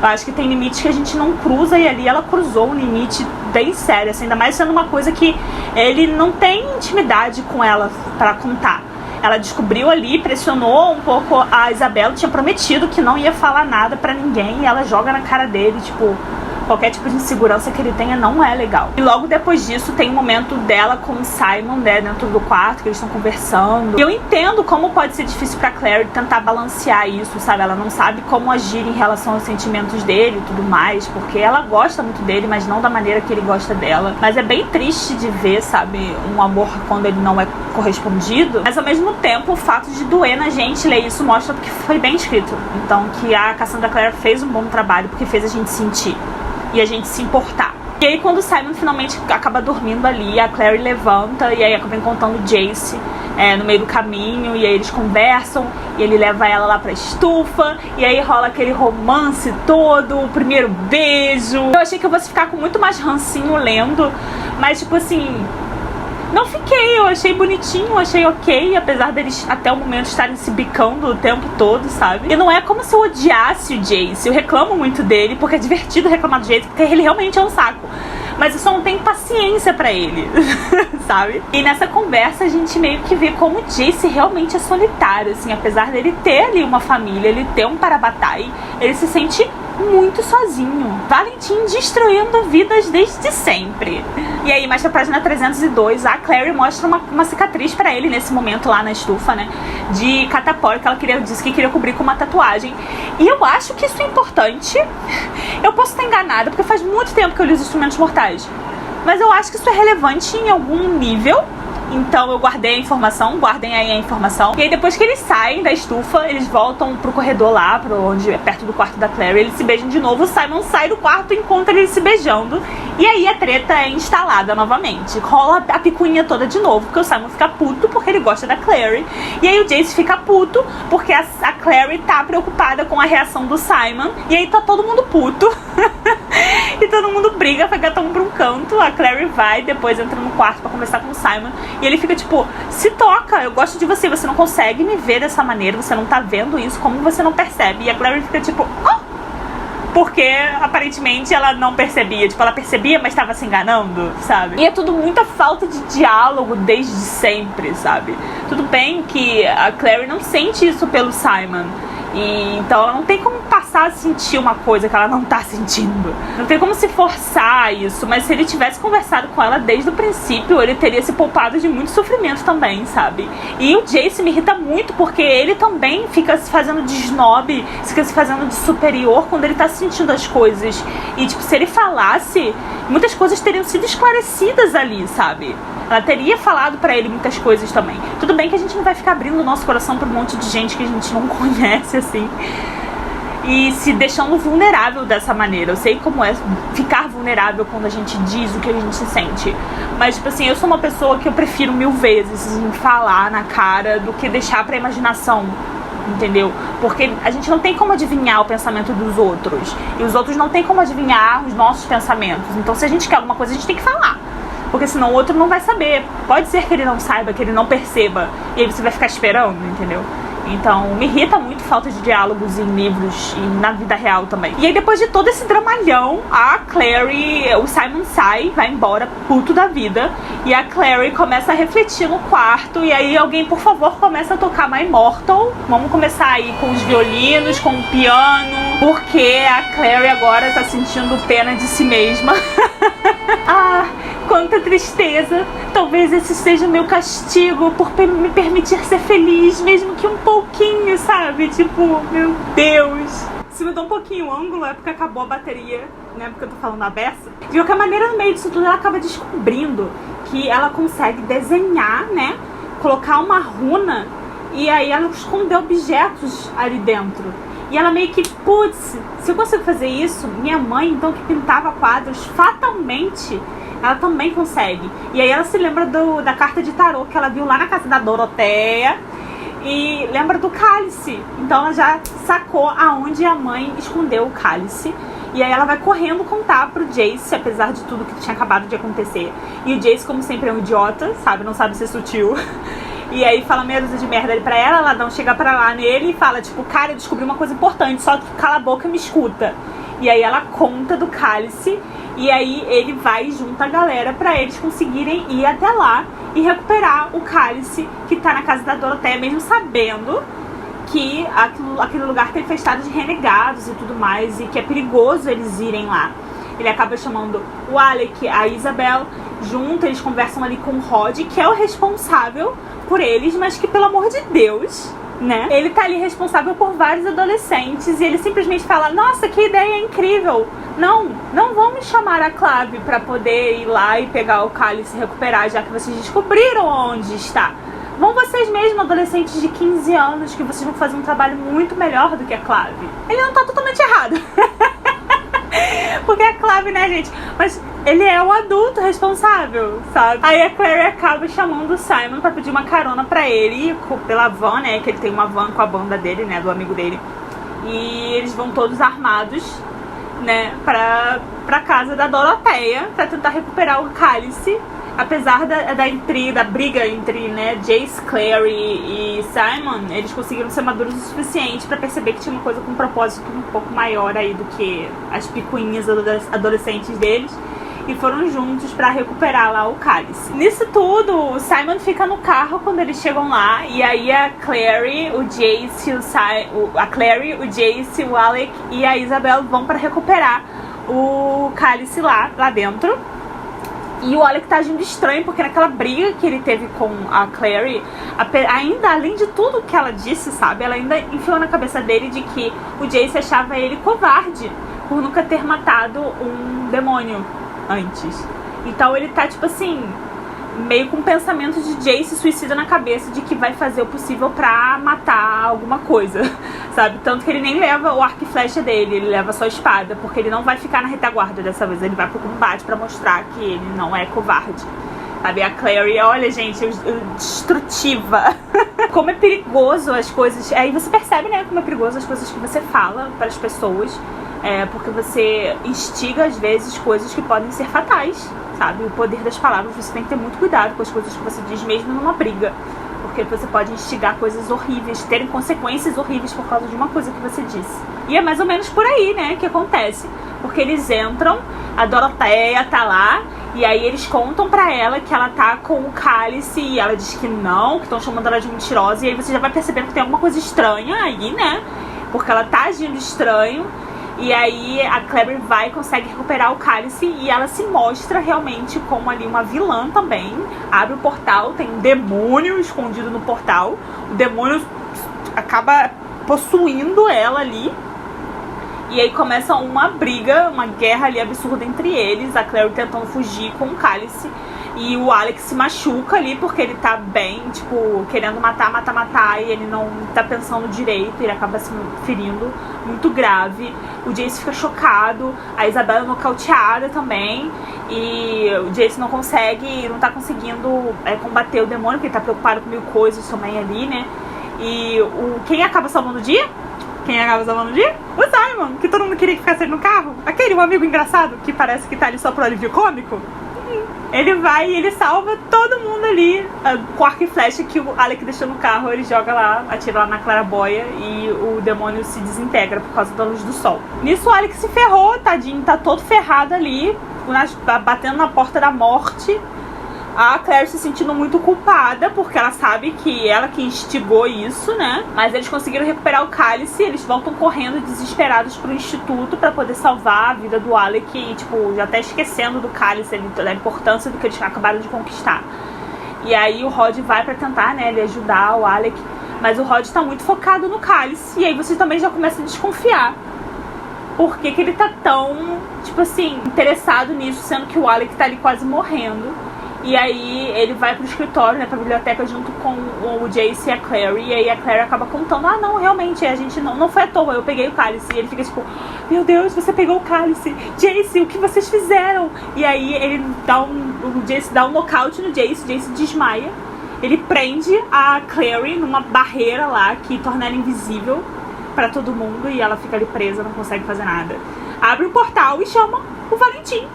Eu acho que tem limites que a gente não cruza, e ali ela cruzou um limite bem sério, assim, ainda mais sendo uma coisa que ele não tem intimidade com ela pra contar. Ela descobriu ali, pressionou um pouco a Isabela, tinha prometido que não ia falar nada pra ninguém, e ela joga na cara dele, tipo... Qualquer tipo de insegurança que ele tenha não é legal. E logo depois disso tem um momento dela com o Simon, né, dentro do quarto, que eles estão conversando. E eu entendo como pode ser difícil pra Clary tentar balancear isso, sabe? Ela não sabe como agir em relação aos sentimentos dele e tudo mais, porque ela gosta muito dele, mas não da maneira que ele gosta dela. Mas é bem triste de ver, sabe, um amor quando ele não é correspondido. Mas ao mesmo tempo, o fato de doer na gente ler isso mostra que foi bem escrito. Então que a Cassandra Clare fez um bom trabalho, porque fez a gente sentir e a gente se importar. E aí quando o Simon finalmente acaba dormindo ali, a Clary levanta e aí acaba encontrando o Jace no meio do caminho, e aí eles conversam e ele leva ela lá pra estufa, e aí rola aquele romance todo, o primeiro beijo. Eu achei que eu fosse ficar com muito mais rancinho lendo, mas tipo assim, não fiquei, eu achei bonitinho, achei ok, apesar deles até o momento estarem se bicando o tempo todo, sabe? E não é como se eu odiasse o Jace, eu reclamo muito dele, porque é divertido reclamar do Jace, porque ele realmente é um saco. Mas eu só não tenho paciência pra ele, sabe? E nessa conversa a gente meio que vê como o Jace realmente é solitário, assim, apesar dele ter ali uma família, ele ter um Parabatai, ele se sente muito sozinho. Valentim destruindo vidas desde sempre. E aí, mais pra página 302, a Clary mostra uma cicatriz pra ele nesse momento lá na estufa, né? De catapora, que ela disse que queria cobrir com uma tatuagem. E eu acho que isso é importante. Eu posso estar enganada, porque faz muito tempo que eu li os Instrumentos Mortais. Mas eu acho que isso é relevante em algum nível. Então eu guardei a informação, guardem aí a informação. E aí depois que eles saem da estufa, eles voltam pro corredor lá, onde é perto do quarto da Clary, eles se beijam de novo, o Simon sai do quarto e encontra eles se beijando. E aí a treta é instalada novamente. Rola a picuinha toda de novo, porque o Simon fica puto porque ele gosta da Clary. E aí o Jace fica puto porque a Clary tá preocupada com a reação do Simon. E aí tá todo mundo puto. E todo mundo briga, vai cada um pra um canto. A Clary vai, depois entra no quarto pra conversar com o Simon. E ele fica tipo, se toca, eu gosto de você, você não consegue me ver dessa maneira, você não tá vendo isso, como você não percebe? E a Clary fica tipo, porque aparentemente ela não percebia, tipo, ela percebia, mas tava se enganando, sabe? E é tudo muita falta de diálogo desde sempre, sabe? Tudo bem que a Clary não sente isso pelo Simon, e então ela não tem como passar forçar a sentir uma coisa que ela não tá sentindo. Não tem como se forçar isso, mas se ele tivesse conversado com ela desde o princípio, ele teria se poupado de muito sofrimento também, sabe? E o Jace me irrita muito porque ele também fica se fazendo de snob, fica se fazendo de superior quando ele tá sentindo as coisas. E, tipo, se ele falasse, muitas coisas teriam sido esclarecidas ali, sabe? Ela teria falado pra ele muitas coisas também. Tudo bem que a gente não vai ficar abrindo o nosso coração pra um monte de gente que a gente não conhece, assim, e se deixando vulnerável dessa maneira. Eu sei como é ficar vulnerável quando a gente diz o que a gente sente. Mas, tipo assim, eu sou uma pessoa que eu prefiro 1000 vezes falar na cara do que deixar pra imaginação, entendeu? Porque a gente não tem como adivinhar o pensamento dos outros. E os outros não tem como adivinhar os nossos pensamentos. Então, se a gente quer alguma coisa, a gente tem que falar. Porque senão o outro não vai saber. Pode ser que ele não saiba, que ele não perceba. E aí você vai ficar esperando, entendeu? Então, me irrita muito falta de diálogos em livros e na vida real também. E aí, depois de todo esse dramalhão, a Clary, o Simon sai, vai embora, puto da vida. E a Clary começa a refletir no quarto. E aí, alguém, por favor, começa a tocar My Immortal. Vamos começar aí com os violinos, com o piano. Porque a Clary agora tá sentindo pena de si mesma. Ah, quanta tristeza. Talvez esse seja o meu castigo por me permitir ser feliz, mesmo que um pouquinho, sabe? Tipo, meu Deus. Se mudou um pouquinho o ângulo, é porque acabou a bateria, né? Porque eu tô falando a beça. De qualquer maneira, no meio disso tudo, ela acaba descobrindo que ela consegue desenhar, né? Colocar uma runa e aí ela esconder objetos ali dentro. E ela meio que, putz, se eu consigo fazer isso, minha mãe, então, que pintava quadros, fatalmente ela também consegue. E aí ela se lembra da carta de tarô que ela viu lá na casa da Doroteia e lembra do cálice. Então ela já sacou aonde a mãe escondeu o cálice. E aí ela vai correndo contar pro Jace, apesar de tudo que tinha acabado de acontecer. E o Jace, como sempre, é um idiota, sabe? Não sabe ser sutil. E aí fala meia dúzia de merda ali pra ela, ela não chega pra lá nele e fala, tipo, cara, eu descobri uma coisa importante, só que cala a boca e me escuta. E aí ela conta do cálice, e aí ele vai junto a galera pra eles conseguirem ir até lá e recuperar o cálice que tá na casa da Doroteia, mesmo sabendo que aquele lugar tem festado de renegados e tudo mais, e que é perigoso eles irem lá. Ele acaba chamando o Alec, a Isabel, junto, eles conversam ali com o Rod, que é o responsável por eles, mas que, pelo amor de Deus, né? Ele tá ali responsável por vários adolescentes e ele simplesmente fala, nossa, que ideia incrível! Não vamos chamar a Clave pra poder ir lá e pegar o cálice e recuperar, já que vocês descobriram onde está. Vão vocês mesmos, adolescentes de 15 anos, que vocês vão fazer um trabalho muito melhor do que a Clave. Ele não tá totalmente errado. Porque a Clave, né, gente? Mas ele é o adulto responsável, sabe? Aí a Clary acaba chamando o Simon pra pedir uma carona pra ele, pela van, né? Que ele tem uma van com a banda dele, né? Do amigo dele. E eles vão todos armados, né? Pra casa da Doroteia, pra tentar recuperar o cálice. Apesar da briga entre, né, Jace, Clary e Simon, eles conseguiram ser maduros o suficiente pra perceber que tinha uma coisa com um propósito um pouco maior aí do que as picuinhas adolescentes deles. E foram juntos pra recuperar lá o cálice. Nisso tudo, o Simon fica no carro quando eles chegam lá. E aí a Clary, o Jace, o Jace, o Alec e a Isabel vão pra recuperar o cálice lá dentro. E o Alec tá agindo estranho, porque naquela briga que ele teve com a Clary, ainda, além de tudo que ela disse, sabe? Ela ainda enfiou na cabeça dele de que o Jace achava ele covarde por nunca ter matado um demônio antes. Então ele tá, tipo assim, meio com um pensamento de Jace suicida na cabeça, de que vai fazer o possível pra matar alguma coisa, sabe? Tanto que ele nem leva o arco e flecha dele, ele leva só a espada, porque ele não vai ficar na retaguarda dessa vez, ele vai pro combate pra mostrar que ele não é covarde, sabe? A Clary, olha, gente, destrutiva. Como é perigoso as coisas, aí você percebe, né, como é perigoso as coisas que você fala para as pessoas, porque você instiga às vezes coisas que podem ser fatais, sabe? O poder das palavras, você tem que ter muito cuidado com as coisas que você diz, mesmo numa briga, porque você pode instigar coisas horríveis, terem consequências horríveis por causa de uma coisa que você disse. E é mais ou menos por aí, né, que acontece, porque eles entram, a Doroteia tá lá, e aí eles contam pra ela que ela tá com o cálice, e ela diz que não, que estão chamando ela de mentirosa, e aí você já vai percebendo que tem alguma coisa estranha aí, né? porque ela tá agindo estranho. E aí a Clary vai e consegue recuperar o cálice e ela se mostra realmente como ali uma vilã também. Abre o portal, tem um demônio escondido no portal. O demônio acaba possuindo ela ali. E aí começa uma briga, uma guerra ali absurda entre eles. A Clary tentando fugir com o cálice. E o Alex se machuca ali porque ele tá bem, tipo, querendo matar. E ele não tá pensando direito, ele acaba se ferindo muito grave. O Jace fica chocado, a Isabela é nocauteada também. E o Jace não tá conseguindo combater o demônio, porque ele tá preocupado com mil coisas também ali, né? E quem acaba salvando o dia? Quem acaba salvando o dia? O Simon, que todo mundo queria que ficasse no carro. Aquele um amigo engraçado que parece que tá ali só pro alívio cômico. Ele vai e ele salva todo mundo ali com arco e flecha que o Alec deixou no carro. Ele joga lá, atira lá na claraboia e o demônio se desintegra por causa da luz do sol. Nisso o Alec se ferrou, tadinho, tá todo ferrado ali, batendo na porta da morte. A Clary se sentindo muito culpada, porque ela sabe que ela que instigou isso, né? Mas eles conseguiram recuperar o cálice, eles voltam correndo desesperados pro instituto pra poder salvar a vida do Alec e, tipo, já até esquecendo do cálice, da importância do que eles acabaram de conquistar. E aí o Rod vai pra tentar, né, ele ajudar o Alec, mas o Rod tá muito focado no cálice, e aí você também já começa a desconfiar. Por que ele tá tão, tipo assim, interessado nisso, sendo que o Alec tá ali quase morrendo. E aí ele vai pro escritório, né, pra biblioteca junto com o Jace e a Clary. E aí a Clary acaba contando, não, realmente, a gente não foi à toa, eu peguei o cálice. E ele fica tipo, meu Deus, você pegou o cálice. Jace, o que vocês fizeram? E aí ele o Jace dá um nocaute no Jace, o Jace desmaia. Ele prende a Clary numa barreira lá que torna ela invisível pra todo mundo. E ela fica ali presa, não consegue fazer nada. Abre um portal e chama o Valentim.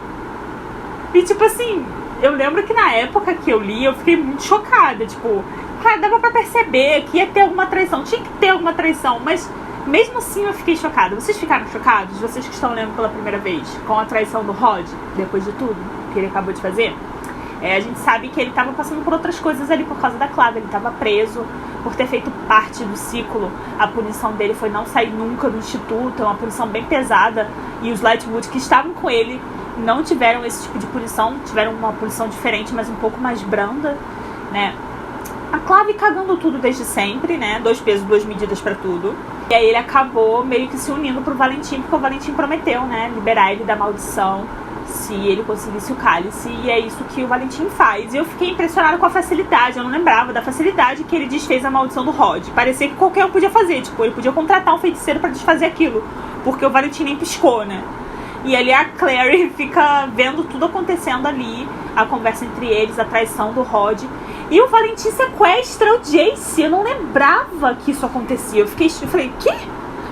E tipo assim, eu lembro que na época que eu li, eu fiquei muito chocada. Tipo, claro, dava pra perceber que ia ter alguma traição. Tinha que ter alguma traição, mas mesmo assim eu fiquei chocada. Vocês ficaram chocados? Vocês que estão lendo pela primeira vez, com a traição do Rod, depois de tudo que ele acabou de fazer? A gente sabe que ele tava passando por outras coisas ali por causa da Clava. Ele tava preso por ter feito parte do ciclo. A punição dele foi não sair nunca do instituto. É uma punição bem pesada. E os Lightwood que estavam com ele não tiveram esse tipo de punição, tiveram uma punição diferente, mas um pouco mais branda, né? A Clave cagando tudo desde sempre, né? 2 pesos, 2 medidas pra tudo. E aí ele acabou meio que se unindo pro Valentim, porque o Valentim prometeu, né? Liberar ele da maldição se ele conseguisse o cálice. E é isso que o Valentim faz. E eu fiquei impressionada com a facilidade. Eu não lembrava da facilidade que ele desfez a maldição do Rod. Parecia que qualquer um podia fazer. Tipo, ele podia contratar um feiticeiro pra desfazer aquilo, porque o Valentim nem piscou, né? E ali a Clary fica vendo tudo acontecendo ali, a conversa entre eles, a traição do Rod. E o Valentim sequestra o Jace. Eu não lembrava que isso acontecia. Eu falei, quê?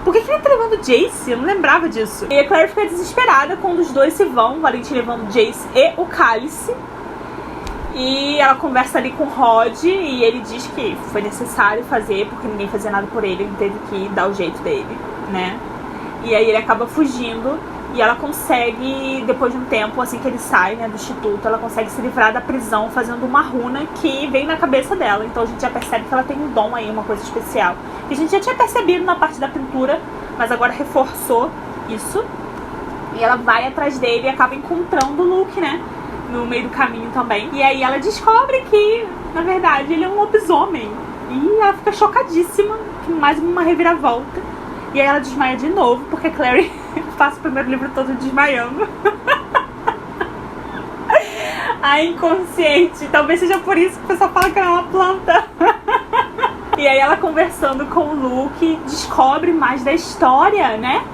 Por que ele tá levando o Jace? Eu não lembrava disso. E a Clary fica desesperada quando os dois se vão, o Valentim levando o Jace e o cálice. E ela conversa ali com o Rod e ele diz que foi necessário fazer, porque ninguém fazia nada por ele teve que dar o jeito dele, né? E aí ele acaba fugindo. E ela consegue, depois de um tempo, assim que ele sai, né, do instituto, ela consegue se livrar da prisão fazendo uma runa que vem na cabeça dela. Então a gente já percebe que ela tem um dom aí, uma coisa especial. Que a gente já tinha percebido na parte da pintura, mas agora reforçou isso. E ela vai atrás dele e acaba encontrando o Luke, né, no meio do caminho também. E aí ela descobre que, na verdade, ele é um lobisomem. E ela fica chocadíssima, mais uma reviravolta. E aí ela desmaia de novo, porque a Clary passa o primeiro livro todo desmaiando. A inconsciente. Talvez seja por isso que o pessoal fala que ela é uma planta. E aí ela conversando com o Luke, descobre mais da história, né,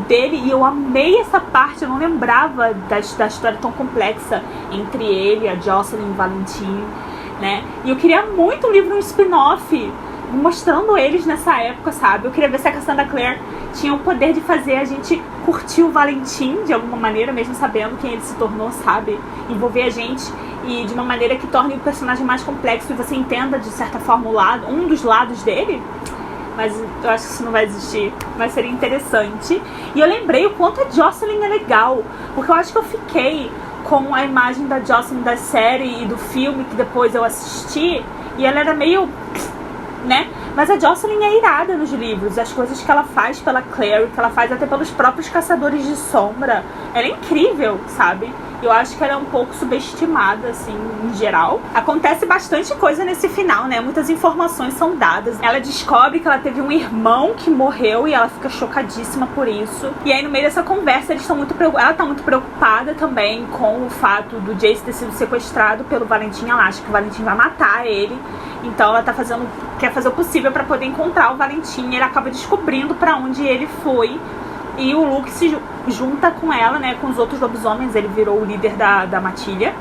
dele. E eu amei essa parte, eu não lembrava da história tão complexa entre ele, a Jocelyn e o Valentim, né. E eu queria muito um livro, um spin-off, mostrando eles nessa época, sabe? Eu queria ver se a Cassandra Clare tinha o poder de fazer a gente curtir o Valentim de alguma maneira, mesmo sabendo quem ele se tornou, sabe? Envolver a gente e de uma maneira que torne o personagem mais complexo e você entenda, de certa forma, um dos lados dele. Mas eu acho que isso não vai existir. Mas seria interessante. E eu lembrei o quanto a Jocelyn é legal, porque eu acho que eu fiquei com a imagem da Jocelyn da série e do filme que depois eu assisti, e ela era meio... né? Mas a Jocelyn é irada nos livros. As coisas que ela faz pela Clary, que ela faz até pelos próprios Caçadores de Sombra, ela é incrível, sabe? Eu acho que ela é um pouco subestimada, assim, em geral. Acontece bastante coisa nesse final, né? Muitas informações são dadas. Ela descobre que ela teve um irmão que morreu e ela fica chocadíssima por isso. E aí, no meio dessa conversa, ela tá muito preocupada também com o fato do Jace ter sido sequestrado pelo Valentim. Ela acha que o Valentim vai matar ele. Então ela quer fazer o possível pra poder encontrar o Valentim. Ele acaba descobrindo pra onde ele foi. E o Luke se junta com ela, né, com os outros lobisomens. Ele virou o líder da matilha.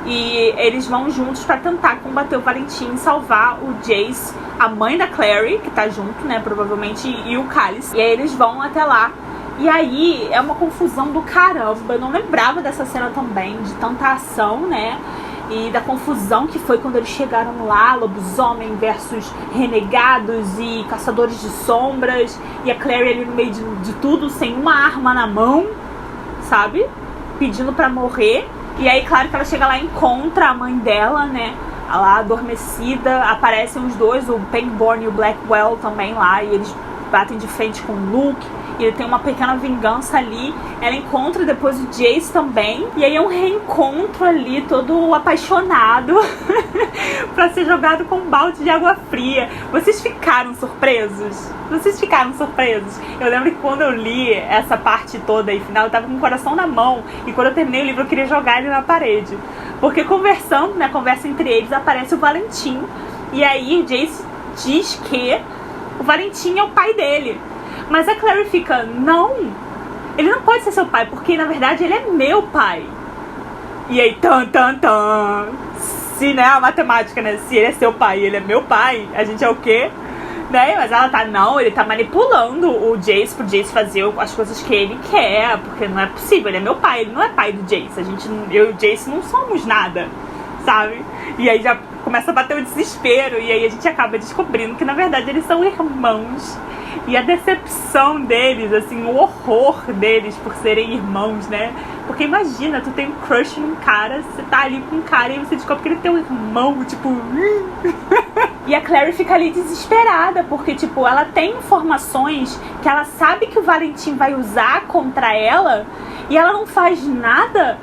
E eles vão juntos pra tentar combater o Valentim e salvar o Jace, a mãe da Clary, que tá junto, né, provavelmente, e o Cálice. E aí eles vão até lá. E aí é uma confusão do caramba. Eu não lembrava dessa cena também, de tanta ação, né? E da confusão que foi quando eles chegaram lá, lobisomem versus renegados e caçadores de sombras, e a Clary ali no meio de tudo, sem uma arma na mão, sabe? Pedindo pra morrer. E aí, claro que ela chega lá e encontra a mãe dela, né? Lá adormecida, aparecem os dois, o Pangborn e o Blackwell também lá, e eles batem de frente com o Luke. E ele tem uma pequena vingança ali. Ela encontra depois o Jace também. E aí é um reencontro ali, todo apaixonado pra ser jogado com um balde de água fria. Vocês ficaram surpresos? Vocês ficaram surpresos? Eu lembro que quando eu li essa parte toda aí final, eu tava com o coração na mão. E quando eu terminei o livro, eu queria jogar ele na parede. Porque conversando, né, conversa entre eles, aparece o Valentim. E aí o Jace diz que o Valentim é o pai dele. Mas a Clary fica, não, ele não pode ser seu pai, porque na verdade ele é meu pai. E aí, se, né, a matemática, né, se ele é seu pai e ele é meu pai, a gente é o quê? Né? Mas ela tá, não, ele tá manipulando o Jace pro Jace fazer as coisas que ele quer, porque não é possível, ele é meu pai, ele não é pai do Jace. Eu e o Jace não somos nada, sabe? E aí já começa a bater o desespero, e aí a gente acaba descobrindo que na verdade eles são irmãos. E a decepção deles, assim, o horror deles por serem irmãos, né? Porque imagina, tu tem um crush num cara, você tá ali com um cara e você descobre que ele tem um irmão, tipo... E a Clary fica ali desesperada, porque, tipo, ela tem informações que ela sabe que o Valentim vai usar contra ela e ela não faz nada.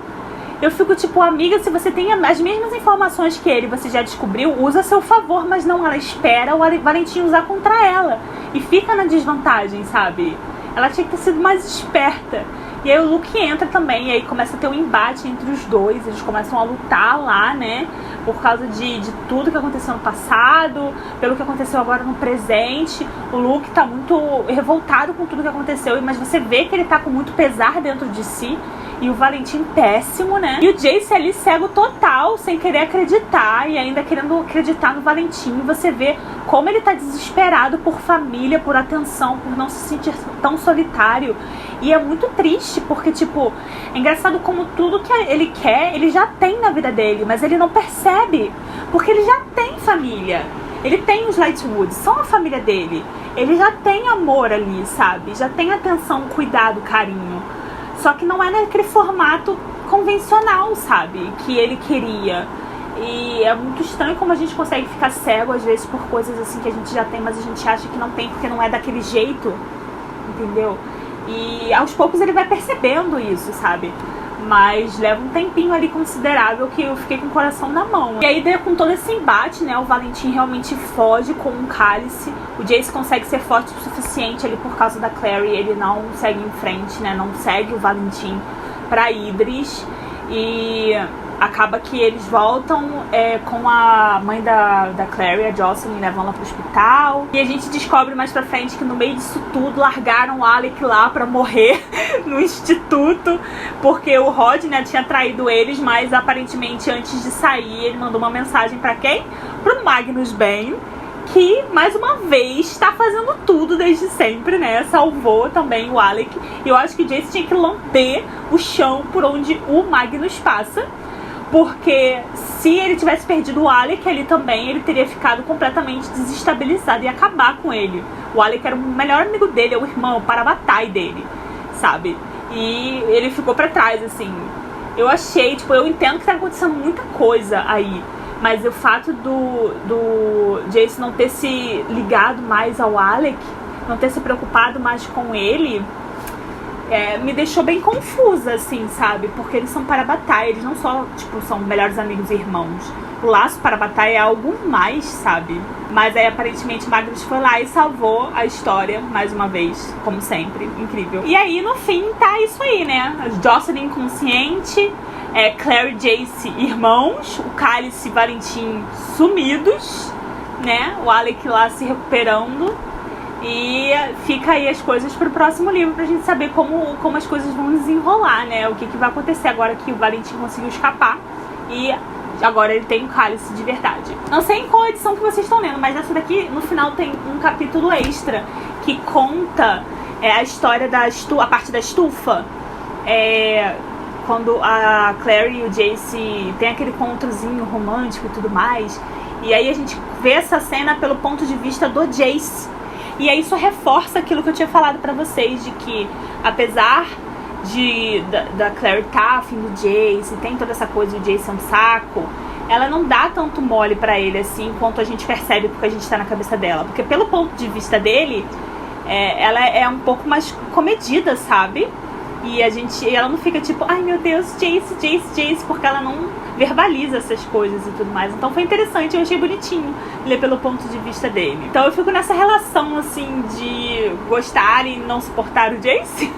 Eu fico tipo, amiga, se você tem as mesmas informações que ele, você já descobriu, usa a seu favor, mas não, ela espera o Valentim usar contra ela. E fica na desvantagem, sabe? Ela tinha que ter sido mais esperta. E aí o Luke entra também, e aí começa a ter um embate entre os dois, eles começam a lutar lá, né? Por causa de tudo que aconteceu no passado, pelo que aconteceu agora no presente. O Luke tá muito revoltado com tudo que aconteceu, mas você vê que ele tá com muito pesar dentro de si. E o Valentim péssimo, né? E o Jace ali cego total, sem querer acreditar. E ainda querendo acreditar no Valentim. E você vê como ele tá desesperado por família, por atenção, por não se sentir tão solitário. E é muito triste, porque, tipo, é engraçado como tudo que ele quer, ele já tem na vida dele. Mas ele não percebe, porque ele já tem família. Ele tem os Lightwood, são a família dele. Ele já tem amor ali, sabe? Já tem atenção, cuidado, carinho. Só que não é naquele formato convencional, sabe? Que ele queria. E é muito estranho como a gente consegue ficar cego, às vezes, por coisas assim que a gente já tem, mas a gente acha que não tem porque não é daquele jeito. Entendeu? E aos poucos ele vai percebendo isso, sabe? Mas leva um tempinho ali considerável que eu fiquei com o coração na mão. E aí, com todo esse embate, né, o Valentim realmente foge com um cálice. O Jace consegue ser forte o suficiente ali por causa da Clary. Ele não segue em frente, né, não segue o Valentim pra Idris. E acaba que eles voltam com a mãe da Clary, a Jocelyn, levam ela pro hospital. E a gente descobre mais pra frente que no meio disso tudo largaram o Alec lá pra morrer no instituto, porque o Rod, né, tinha traído eles, mas aparentemente antes de sair ele mandou uma mensagem pra quem? Pro Magnus Bane, que mais uma vez tá fazendo tudo desde sempre, né? Salvou também o Alec. E eu acho que o Jace tinha que lamber o chão por onde o Magnus passa, porque se ele tivesse perdido o Alec ali também, ele teria ficado completamente desestabilizado e acabar com ele. O Alec era o melhor amigo dele, é o irmão, o Parabatai dele, sabe? E ele ficou pra trás, assim. Eu achei, tipo, eu entendo que tá acontecendo muita coisa aí, Mas o fato do Jace não ter se ligado mais ao Alec, não ter se preocupado mais com ele, me deixou bem confusa, assim, sabe? Porque eles são para a batalha, eles não só, tipo, são melhores amigos e irmãos. O laço para a batalha é algo mais, sabe? Mas aí, aparentemente, Magnus foi lá e salvou a história, mais uma vez, como sempre. Incrível. E aí, no fim, tá isso aí, né? Jocelyn inconsciente, Claire e Jace irmãos, o Cálice e Valentim sumidos, né? O Alec lá se recuperando. E fica aí as coisas pro próximo livro pra gente saber como as coisas vão desenrolar, né? O que vai acontecer agora que o Valentim conseguiu escapar e agora ele tem um cálice de verdade. Não sei em qual edição que vocês estão lendo, mas essa daqui, no final, tem um capítulo extra que conta a história a parte da estufa. Quando a Claire e o Jace tem aquele encontrozinho romântico e tudo mais. E aí a gente vê essa cena pelo ponto de vista do Jace. E aí isso reforça aquilo que eu tinha falado pra vocês, de que apesar da Claire tá afim do Jace, tem toda essa coisa do Jace é um saco, ela não dá tanto mole pra ele assim, quanto a gente percebe porque a gente tá na cabeça dela. Porque pelo ponto de vista dele, ela é um pouco mais comedida, sabe? E ela não fica tipo, ai meu Deus, Jace, Jace, Jace, porque ela não verbaliza essas coisas e tudo mais. Então foi interessante, eu achei bonitinho ler pelo ponto de vista dele. Então eu fico nessa relação, assim, de gostar e não suportar o Jace.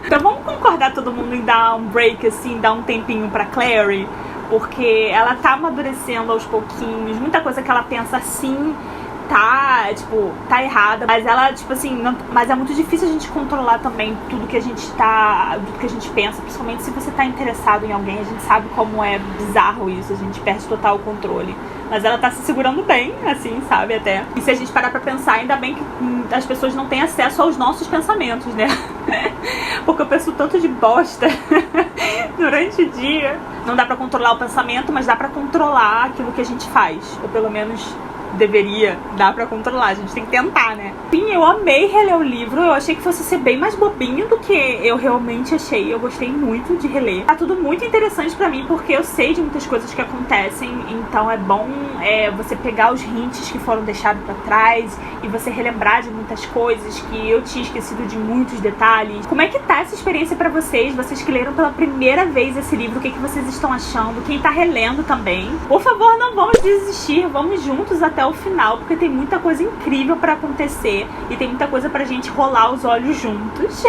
Então vamos concordar todo mundo em dar um break, assim, dar um tempinho pra Clary, porque ela tá amadurecendo aos pouquinhos. Muita coisa que ela pensa assim tá errada, mas ela, tipo assim, mas é muito difícil a gente controlar também tudo que a gente pensa, principalmente se você tá interessado em alguém. A gente sabe como é bizarro isso, a gente perde total o controle. Mas ela tá se segurando bem, assim, sabe, até. E se a gente parar pra pensar, ainda bem que as pessoas não têm acesso aos nossos pensamentos, né? Porque eu penso tanto de bosta durante o dia. Não dá pra controlar o pensamento, mas dá pra controlar aquilo que a gente faz. Ou pelo menos deveria dar pra controlar, a gente tem que tentar, né? Sim, eu amei reler o livro, eu achei que fosse ser bem mais bobinho do que eu realmente achei. Eu gostei muito de reler. Tá tudo muito interessante pra mim, porque eu sei de muitas coisas que acontecem, então é bom você pegar os hints que foram deixados pra trás e você relembrar de muitas coisas que eu tinha esquecido de muitos detalhes. Como é que tá essa experiência pra vocês? Vocês que leram pela primeira vez esse livro, o que vocês estão achando? Quem tá relendo também? Por favor, não vamos desistir, vamos juntos até o final, porque tem muita coisa incrível pra acontecer e tem muita coisa pra gente rolar os olhos juntos.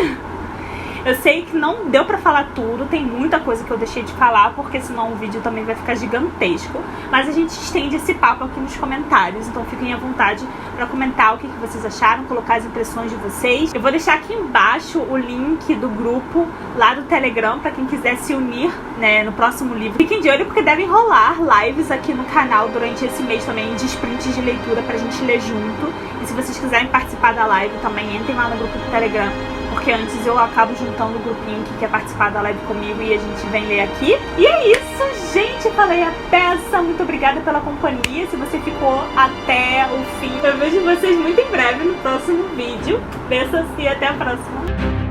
Eu sei que não deu pra falar tudo, tem muita coisa que eu deixei de falar, porque senão o vídeo também vai ficar gigantesco. Mas a gente estende esse papo aqui nos comentários, então fiquem à vontade pra comentar o que vocês acharam, colocar as impressões de vocês. Eu vou deixar aqui embaixo o link do grupo lá do Telegram pra quem quiser se unir, né, no próximo livro. Fiquem de olho porque devem rolar lives aqui no canal durante esse mês também de sprints de leitura pra gente ler junto. E se vocês quiserem participar da live também, entrem lá no grupo do Telegram, porque antes eu acabo juntando o grupinho que quer participar da live comigo e a gente vem ler aqui. E é isso, gente, falei a peça. Muito obrigada pela companhia, se você ficou até o fim. Eu vejo vocês muito em breve no próximo vídeo. Beijos e até a próxima.